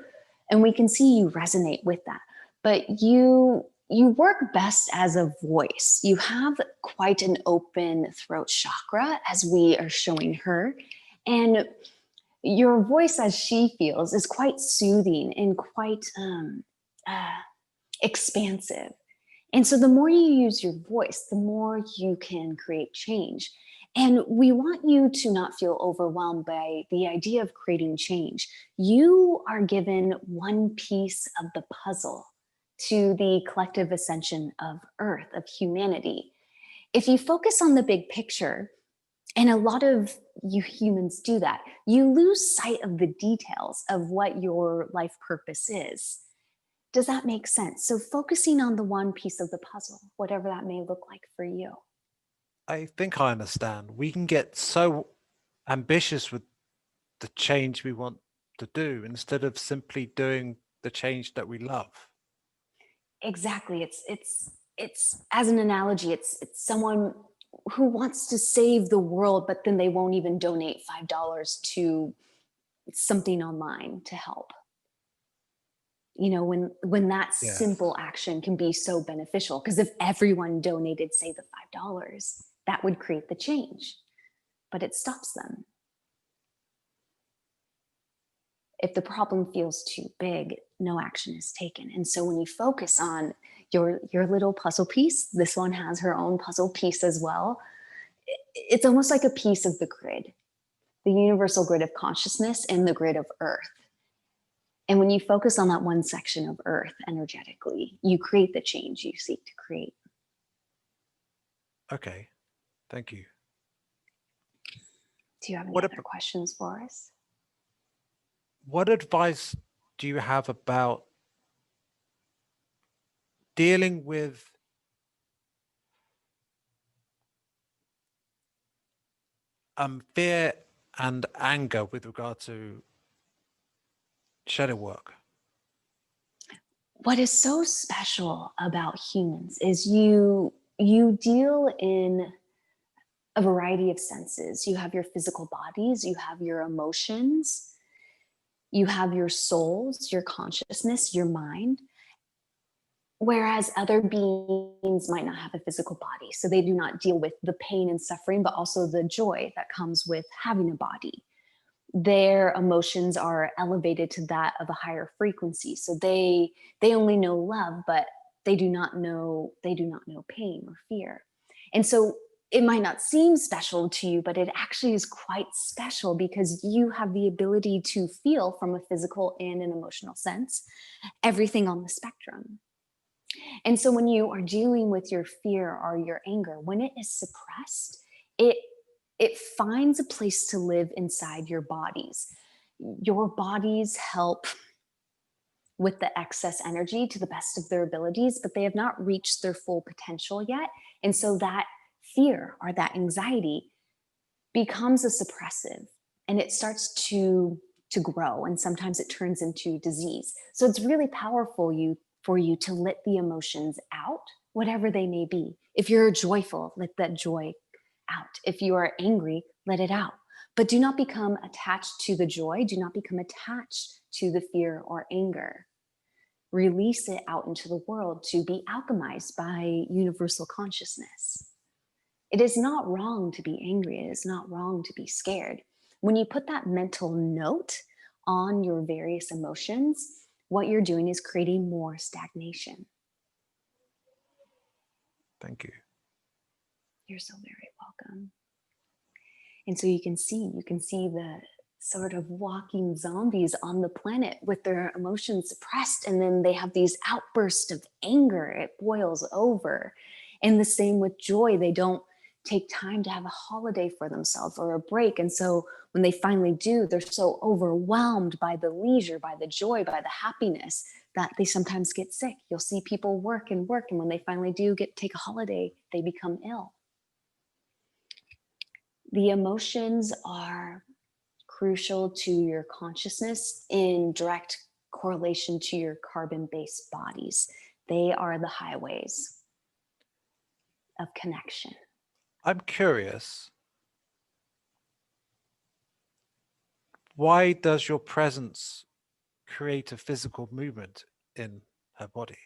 And we can see you resonate with that. But you work best as a voice. You have quite an open throat chakra, as we are showing her. And your voice, as she feels, is quite soothing and quite expansive. And so the more you use your voice, the more you can create change. And we want you to not feel overwhelmed by the idea of creating change. You are given one piece of the puzzle to the collective ascension of Earth, of humanity. If you focus on the big picture, and a lot of you humans do that, you lose sight of the details of what your life purpose is. Does that make sense? So focusing on the one piece of the puzzle, whatever that may look like for you. I think I understand. We can get so ambitious with the change we want to do instead of simply doing the change that we love. Exactly. It's as an analogy, it's someone who wants to save the world, but then they won't even donate $5 to something online to help. You know, when that Yes. simple action can be so beneficial, because if everyone donated, say, the $5, that would create the change, but it stops them. If the problem feels too big, no action is taken. And so when you focus on your little puzzle piece, this one has her own puzzle piece as well. It's almost like a piece of the grid, the universal grid of consciousness and the grid of Earth. And when you focus on that one section of Earth energetically, you create the change you seek to create. Okay. Thank you. Do you have any What other questions for us? What advice do you have about dealing with fear and anger with regard to shadow work? What is so special about humans is you deal in a variety of senses. You have your physical bodies, you have your emotions, you have your souls, your consciousness, your mind. Whereas other beings might not have a physical body, so they do not deal with the pain and suffering, but also the joy that comes with having a body. Their emotions are elevated to that of a higher frequency, so they only know love, but they do not know pain or fear. And so it might not seem special to you, but it actually is quite special because you have the ability to feel from a physical and an emotional sense everything on the spectrum. And so when you are dealing with your fear or your anger, when it is suppressed, it finds a place to live inside your bodies. Your bodies help with the excess energy to the best of their abilities, but they have not reached their full potential yet. And so that fear or that anxiety becomes a suppressive, and it starts to grow, and sometimes it turns into disease. So it's really powerful for you to let the emotions out, whatever they may be. If you're joyful, let that joy out. If you are angry, let it out. But do not become attached to the joy. Do not become attached to the fear or anger. Release it out into the world to be alchemized by universal consciousness. It is not wrong to be angry. It is not wrong to be scared. When you put that mental note on your various emotions, what you're doing is creating more stagnation. Thank you. You're so very welcome. And so you can see the sort of walking zombies on the planet with their emotions suppressed. And then they have these outbursts of anger. It boils over. And the same with joy. They don't take time to have a holiday for themselves or a break. And so when they finally do, they're so overwhelmed by the leisure, by the joy, by the happiness that they sometimes get sick. You'll see people work and work. And when they finally do take a holiday, they become ill. The emotions are crucial to your consciousness in direct correlation to your carbon-based bodies. They are the highways of connection. I'm curious, why does your presence create a physical movement in her body?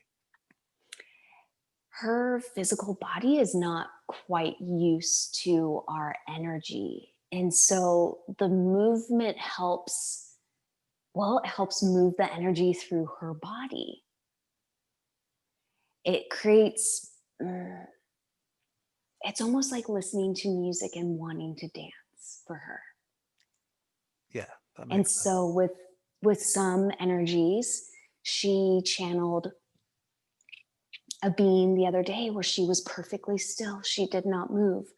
Her physical body is not quite used to our energy. And so the movement helps, well, it helps move the energy through her body. It creates, it's almost like listening to music and wanting to dance for her. Yeah, that makes And sense. so with some energies, she channeled a being the other day where she was perfectly still. She did not move.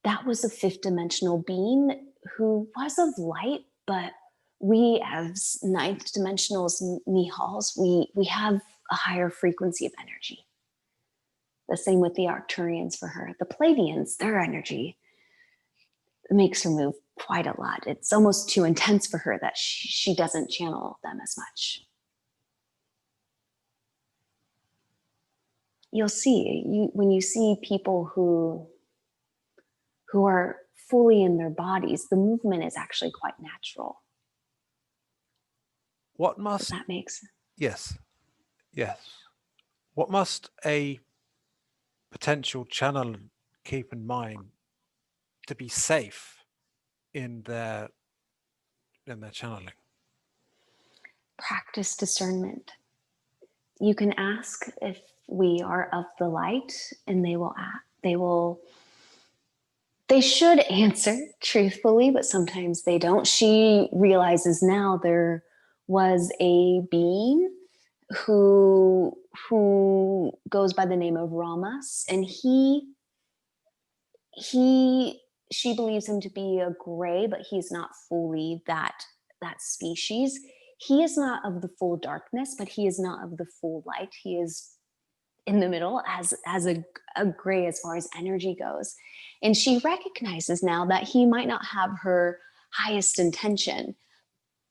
That was a fifth dimensional being who was of light, but we as ninth dimensionals, Nihals, we have a higher frequency of energy. The same with the Arcturians for her. The Pleiadeans, their energy makes her move quite a lot. It's almost too intense for her that she doesn't channel them as much. You'll see, when you see people who are fully in their bodies, the movement is actually quite natural. What Does must, that make sense? yes, yes. What must a potential channel keep in mind to be safe in their channeling? Practice discernment. You can ask if we are of the light, and they should answer truthfully, but sometimes they don't. She realizes now there was a being who goes by the name of Ramas, and she believes him to be a gray, but he's not fully that species. He is not of the full darkness, but he is not of the full light. He is in the middle as a gray as far as energy goes. And she recognizes now that he might not have her highest intention,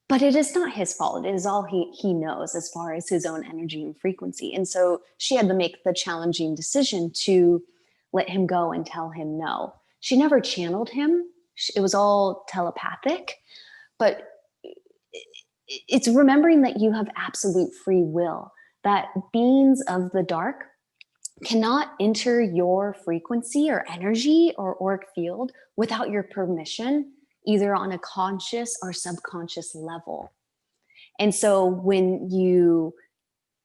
but it is not his fault. It is all he knows as far as his own energy and frequency. And so she had to make the challenging decision to let him go and tell him no. She never channeled him. It was all telepathic, but it's remembering that you have absolute free will, that beings of the dark cannot enter your frequency or energy or auric field without your permission, either on a conscious or subconscious level. And so when you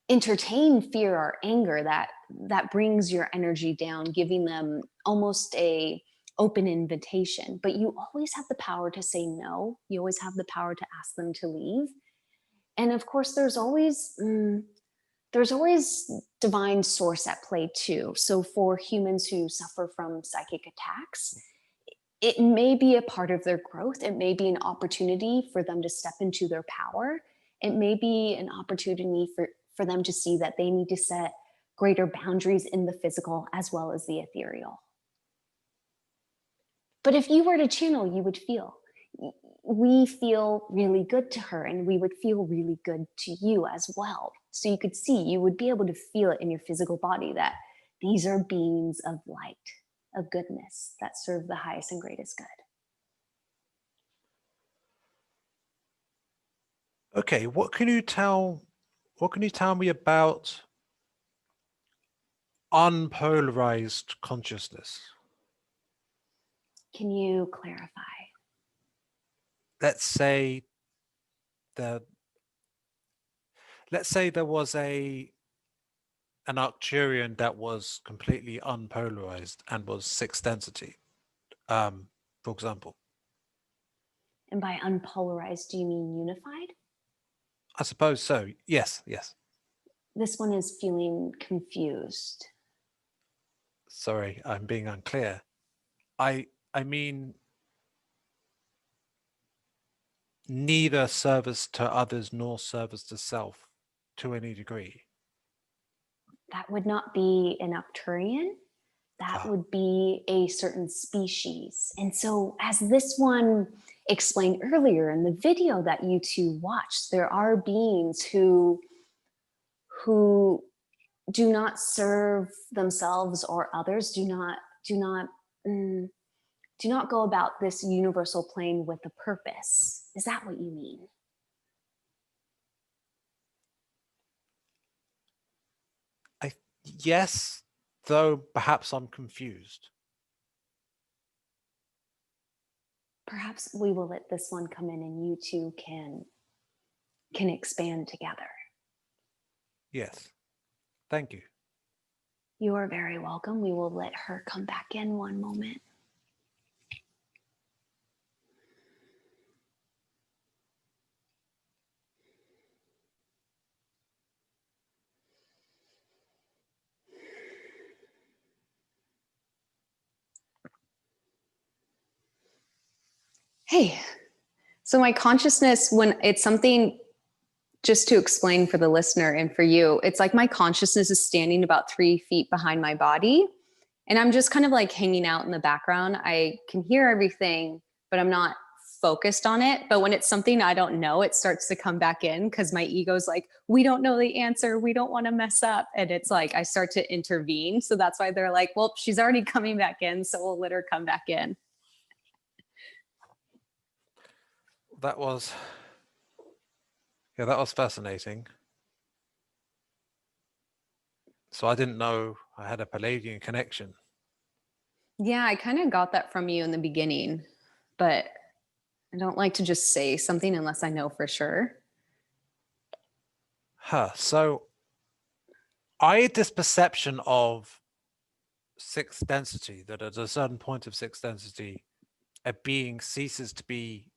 entertain fear or anger, that brings your energy down, giving them almost a open invitation. But you always have the power to say no. You always have the power to ask them to leave. And of course, there's always divine source at play too. So for humans who suffer from psychic attacks, it may be a part of their growth. It may be an opportunity for them to step into their power. It may be an opportunity for them to see that they need to set greater boundaries in the physical as well as the ethereal. But if you were to channel, you would feel. We feel really good to her, and we would feel really good to you as well. So you could see, you would be able to feel it in your physical body that these are beings of light, of goodness that serve the highest and greatest good. Okay, what can you tell me about unpolarized consciousness? Can you clarify? Let's say that there was an Arcturian that was completely unpolarized and was sixth density. for example. And by unpolarized, do you mean unified? I suppose so. Yes, yes. This one is feeling confused. Sorry, I'm being unclear. I mean neither service to others nor service to self to any degree. That would not be an Arcturian. That would be a certain species. And so, as this one explained earlier in the video that you two watched, there are beings who do not serve themselves or others, do not go about this universal plane with a purpose. Is that what you mean? Yes, though perhaps I'm confused. Perhaps we will let this one come in and you two can expand together. Yes. Thank you. You are very welcome. We will let her come back in one moment. Hey, so my consciousness, when it's something, just to explain for the listener and for you, it's like my consciousness is standing about 3 feet behind my body. And I'm just kind of like hanging out in the background. I can hear everything, but I'm not focused on it. But when it's something I don't know, it starts to come back in because my ego's like, we don't know the answer. We don't want to mess up. And it's like, I start to intervene. So that's why they're like, well, she's already coming back in. So we'll let her come back in. That was fascinating. So I didn't know I had a Pleiadian connection. Yeah, I kind of got that from you in the beginning, but I don't like to just say something unless I know for sure. So I had this perception of sixth density, that at a certain point of sixth density, a being ceases to be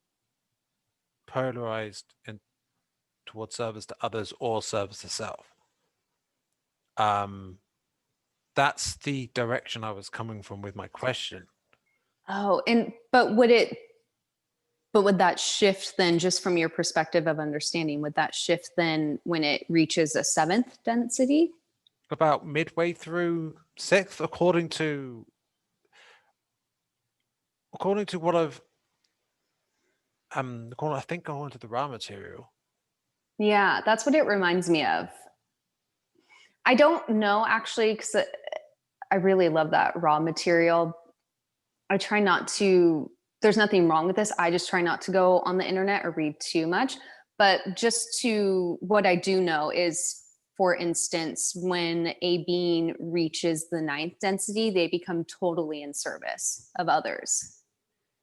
polarized in towards service to others or service to self. That's the direction I was coming from with my question. Oh, but would that shift then, just from your perspective of understanding, would that shift then when it reaches a 7th density? About midway through sixth, according to what I've I think going to the raw material. Yeah, that's what it reminds me of. I don't know actually, because I really love that raw material. I try not to, there's nothing wrong with this. I just try not to go on the internet or read too much. But just to, what I do know is, for instance, when a being reaches the 9th density, they become totally in service of others.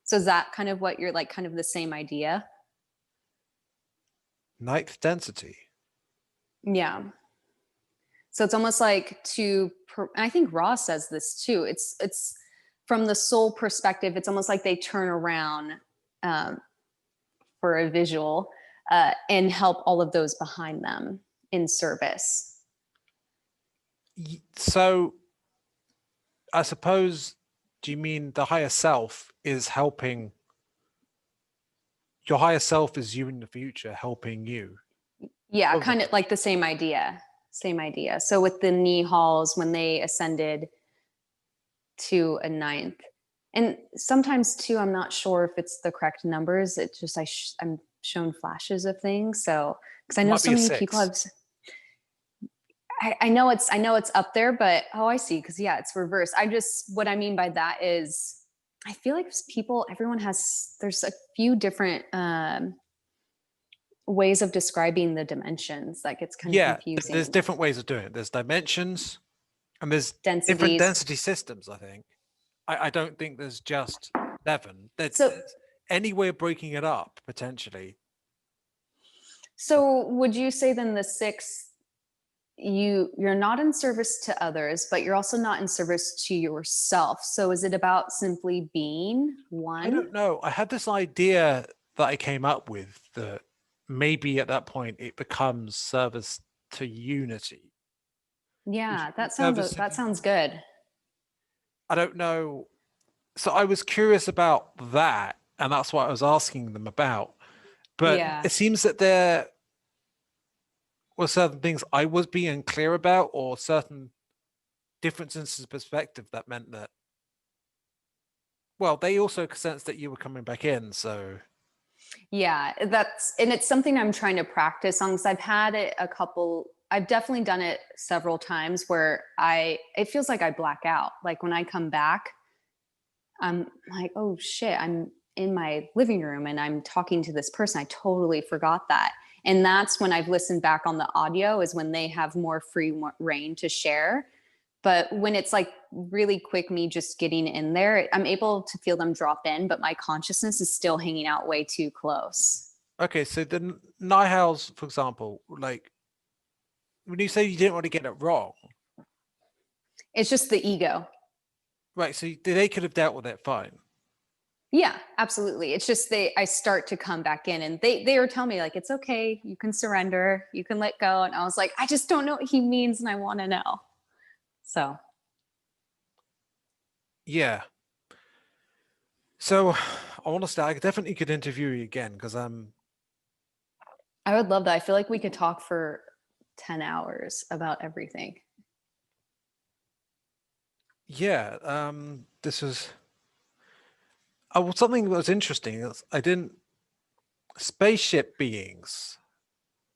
So is that kind of what you're like, kind of the same idea? 9th density. Yeah. So it's almost like I think Ross says this too. It's from the soul perspective, it's almost like they turn around for a visual and help all of those behind them in service. So I suppose, do you mean the higher self is helping? Your higher self is you in the future helping you. Yeah, kind of like the same idea. Same idea. So with the Nihals, when they ascended to a 9th, and sometimes too, I'm not sure if it's the correct numbers. It's just I'm shown flashes of things. So because I know so many people have. I know it's up there, but oh, I see. Because yeah, it's reversed. What I mean by that is, I feel like there's a few different ways of describing the dimensions. Like it's kind of confusing. There's different ways of doing it. There's dimensions, and there's densities. Different density systems. I think. I don't think there's just 7. There's any way of breaking it up potentially. So would you say then the 6th you're not in service to others, but you're also not in service to yourself. So is it about simply being I one? don't know. I had this idea that I came up with that maybe at that point it becomes service to unity. Would you Yeah, be service to that sounds good. I don't know. So I was curious about that, and that's what I was asking them about. But Yeah. it seems that there were certain things I was being clear about, or certain differences in perspective that meant that, well, they also sensed that you were coming back in. So, Yeah, and it's something I'm trying to practice on because I've had it I've definitely done it several times where it feels like I black out. Like when I come back, I'm like, oh shit, I'm in my living room and I'm talking to this person. I totally forgot that. And that's when I've listened back on the audio, is when they have more free reign to share. But when it's like really quick, me just getting in there, I'm able to feel them drop in, but my consciousness is still hanging out way too close. okay, so the Nihals, for example, like when you say you didn't want to get it wrong, It's just the ego. right? So they could have dealt with it fine. Yeah, absolutely. It's just I start to come back in, and they were telling me like, it's okay, you can surrender, you can let go. And I was like, I just don't know what he means and I want to know. So Yeah. So I want to start. I definitely could interview you again because I would love that. I feel like we could talk for 10 hours about everything. yeah. This is something that was interesting. I didn't spaceship beings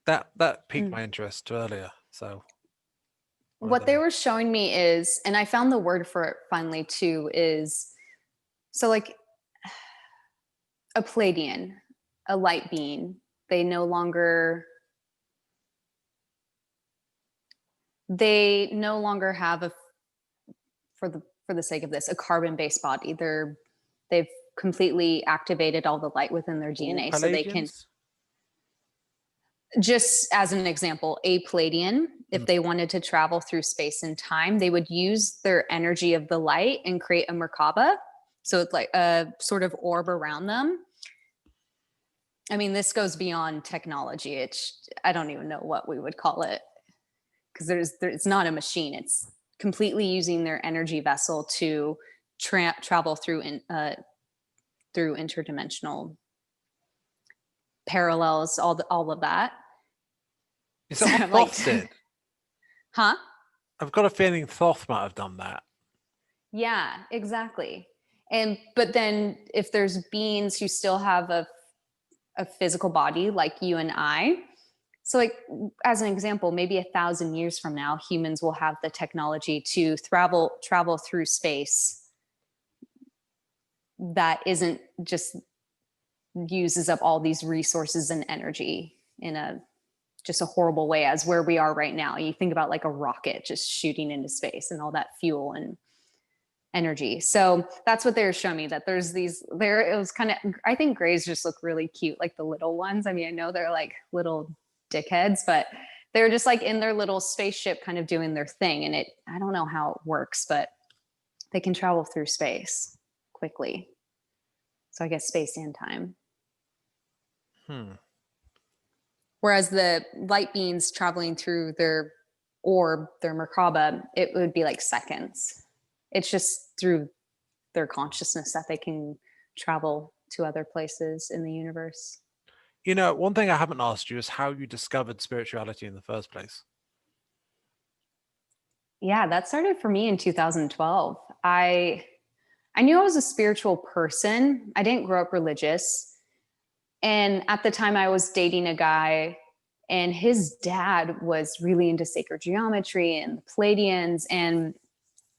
that piqued Mm. my interest earlier. So one of What they them. were showing me is, and I found the word for it finally too, is so like a Pleiadian, a light being, they no longer have for the sake of this, a carbon-based body. They've completely activated all the light within their All DNA, so they can, Palladians. just as an example, a Pleiadian, if Mm. they wanted to travel through space and time, they would use their energy of the light and create a Merkaba. So it's like a sort of orb around them. I mean, this goes beyond technology. I don't even know what we would call it, because it's not a machine. It's completely using their energy vessel to travel through interdimensional parallels, all of that. Is So that what I'm like, Thoth did? huh? I've got a feeling Thoth might have done that. Yeah, exactly. But then if there's beings who still have a physical body like you and I, so like as an example, maybe 1,000 years from now, humans will have the technology to travel through space that isn't just uses up all these resources and energy in a just a horrible way, as where we are right now. You think about like a rocket just shooting into space and all that fuel and energy. So that's what they were showing me, that there's it was kind of, I think grays just look really cute, like the little ones. I mean, I know they're like little dickheads, but they're just like in their little spaceship kind of doing their thing. And I don't know how it works, but they can travel through space quickly. So I guess space and time. Hmm. Whereas the light beings traveling through their orb, their Merkaba, it would be like seconds. It's just through their consciousness that they can travel to other places in the universe. You know, one thing I haven't asked you is how you discovered spirituality in the first place. Yeah, that started for me in 2012. I knew I was a spiritual person. I didn't grow up religious. And at the time I was dating a guy, and his dad was really into sacred geometry and the Pleiadians. And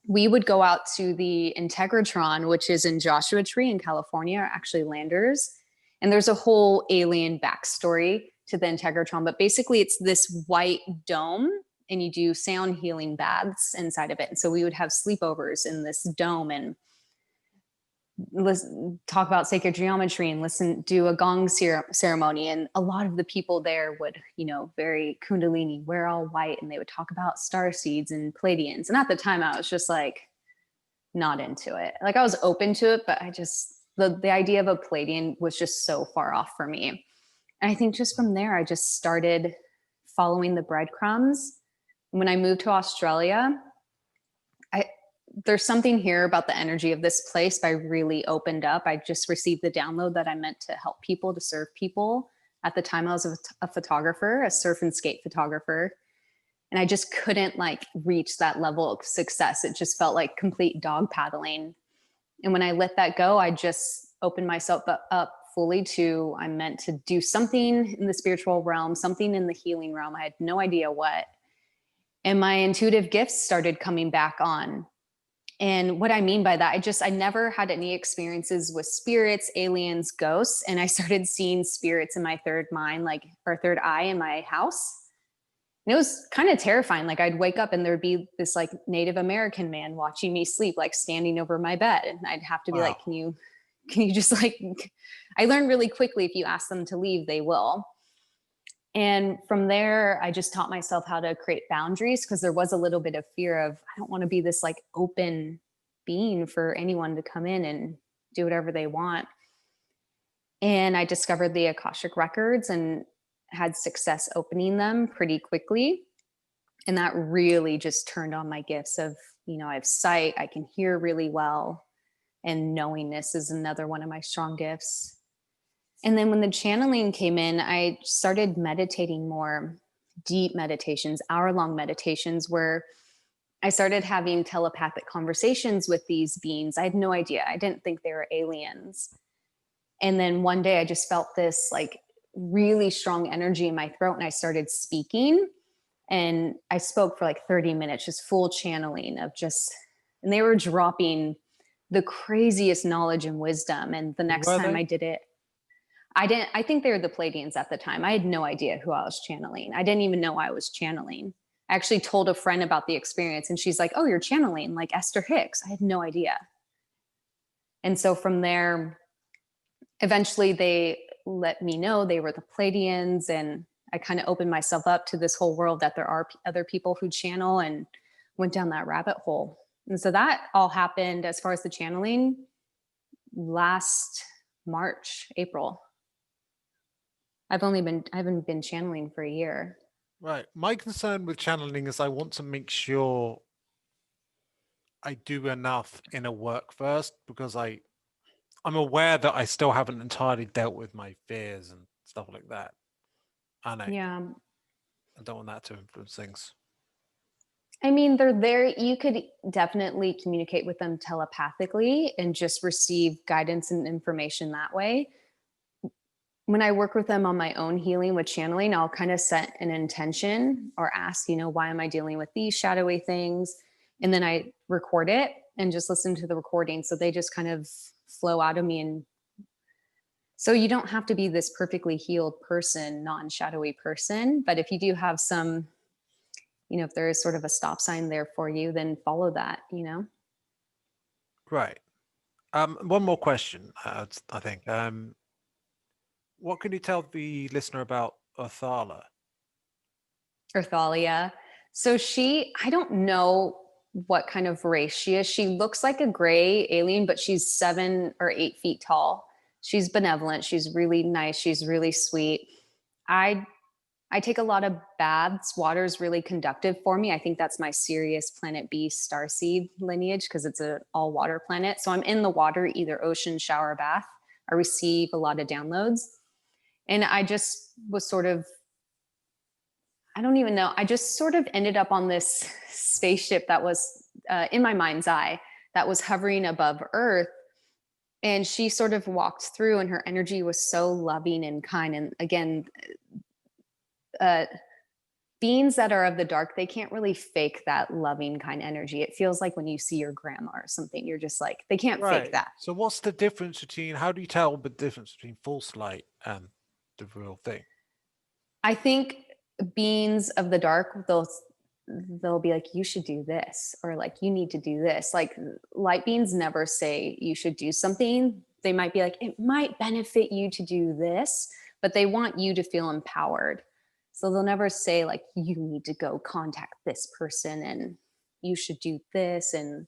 we would go out to the Integratron, which is in Joshua Tree in California, actually Landers. And there's a whole alien backstory to the Integratron. But basically, it's this white dome, and you do sound healing baths inside of it. And so we would have sleepovers in this dome. And talk about sacred geometry and do a gong ceremony. And a lot of the people there would, very Kundalini, wear all white, and they would talk about star seeds and Pleiadeans. And at the time I was just like, not into it. Like I was open to it, but the idea of a Pleiadian was just so far off for me. And I think just from there, I just started following the breadcrumbs. When I moved to Australia, there's something here about the energy of this place, but I really opened up. I just received the download that I meant to help people, to serve people. At the time I was a photographer, a surf and skate photographer. And I just couldn't reach that level of success. It just felt like complete dog paddling. And when I let that go, I just opened myself up fully to, I'm meant to do something in the spiritual realm, something in the healing realm. I had no idea what. And my intuitive gifts started coming back on. And what I mean by that, I never had any experiences with spirits, aliens, ghosts. And I started seeing spirits in my third mind, or third eye in my house. And it was kind of terrifying. Like I'd wake up and there'd be this Native American man watching me sleep, standing over my bed. And I'd have to be Wow. can you just I learned really quickly, if you ask them to leave, they will. And from there, I just taught myself how to create boundaries, because there was a little bit of fear of, I don't want to be this open being for anyone to come in and do whatever they want. And I discovered the Akashic records and had success opening them pretty quickly. And that really just turned on my gifts of, I have sight, I can hear really well. And knowingness is another one of my strong gifts. And then when the channeling came in, I started meditating more, deep meditations, hour-long meditations, where I started having telepathic conversations with these beings. I had no idea. I didn't think they were aliens. And then one day I just felt this really strong energy in my throat, and I started speaking. And I spoke for 30 minutes, just full channeling and they were dropping the craziest knowledge and wisdom. And the next Were time they? I did it, I think they were the Pleiadians at the time. I had no idea who I was channeling. I didn't even know I was channeling. I actually told a friend about the experience, and she's like, "Oh, you're channeling like Esther Hicks." I had no idea. And so from there, eventually they let me know they were the Pleiadians, and I kind of opened myself up to this whole world that there are other people who channel, and went down that rabbit hole. And so that all happened, as far as the channeling, last March, April. I haven't been channeling for a year. Right. My concern with channeling is I want to make sure I do enough inner work first, because I'm aware that I still haven't entirely dealt with my fears and stuff like that. And Yeah. I don't want that to influence things. I mean, they're there. You could definitely communicate with them telepathically and just receive guidance and information that way. When I work with them on my own healing with channeling, I'll kind of set an intention or ask, why am I dealing with these shadowy things? And then I record it and just listen to the recording. So they just kind of flow out of me. And so you don't have to be this perfectly healed person, non-shadowy person. But if you do have some, if there is sort of a stop sign there for you, then follow that. Right. One more question, I think. What can you tell the listener about Othala? Earthalia. So I don't know what kind of race she is. She looks like a gray alien, but she's 7 or 8 feet tall. She's benevolent. She's really nice. She's really sweet. I I take a lot of baths. Water is really conductive for me. I think that's my Sirius Planet B starseed lineage, because it's an all water planet. So I'm in the water, either ocean, shower, bath. I receive a lot of downloads. And I just was sort of, I don't even know, I just sort of ended up on this spaceship that was in my mind's eye, that was hovering above Earth. And she sort of walked through, and her energy was so loving and kind. And again, beings that are of the dark, they can't really fake that loving, kind energy. It feels like when you see your grandma or something, you're just like, they can't fake Right. that. So what's the difference between, how do you tell the difference between false light and the real thing? I think beings of the dark, they'll be like, you should do this, or like, you need to do this. Like, light beings never say you should do something. They might be like, it might benefit you to do this, but they want you to feel empowered. So they'll never say like, you need to go contact this person and you should do this, and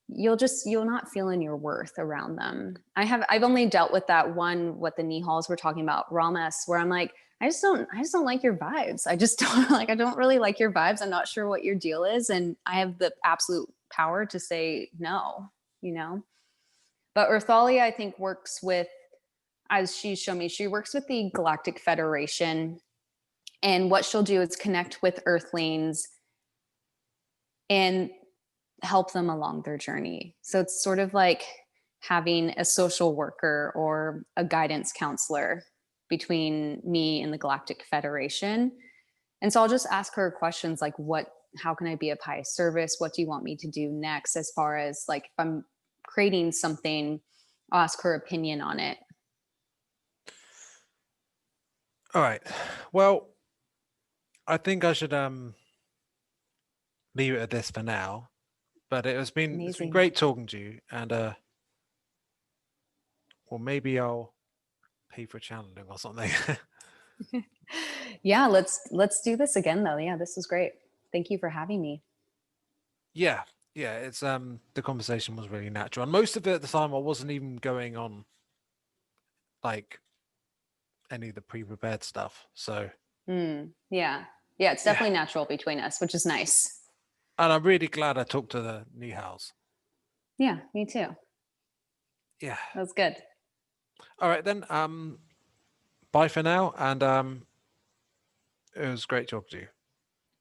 you'll not feel in your worth around them. I've only dealt with that one, what the Nihals were talking about, Ramas, where I'm like, I just don't like your vibes. I just don't like, I don't really like your vibes. I'm not sure what your deal is. And I have the absolute power to say no, you know? But Earthalia, I think, works with, as she's shown me, she works with the Galactic Federation. And what she'll do is connect with Earthlings and help them along their journey. So it's sort of like having a social worker or a guidance counselor between me and the Galactic Federation. And so I'll just ask her questions like, how can I be of highest service? What do you want me to do next? As far as like, if I'm creating something, I'll ask her opinion on it. All right. Well, I think I should leave it at this for now. But it's been great talking to you, and well, maybe I'll pay for channeling or something. Yeah, let's do this again though. Yeah, this was great. Thank you for having me. Yeah, it's the conversation was really natural, and most of it at the time I wasn't even going on like any of the pre-prepared stuff. So yeah, it's definitely natural between us, which is nice. And I'm really glad I talked to the Nihals. Yeah, me too. Yeah, that's good. All right then. Bye for now, and it was great talking to you.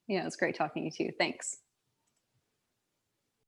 Yeah, it was great talking to you too. Thanks.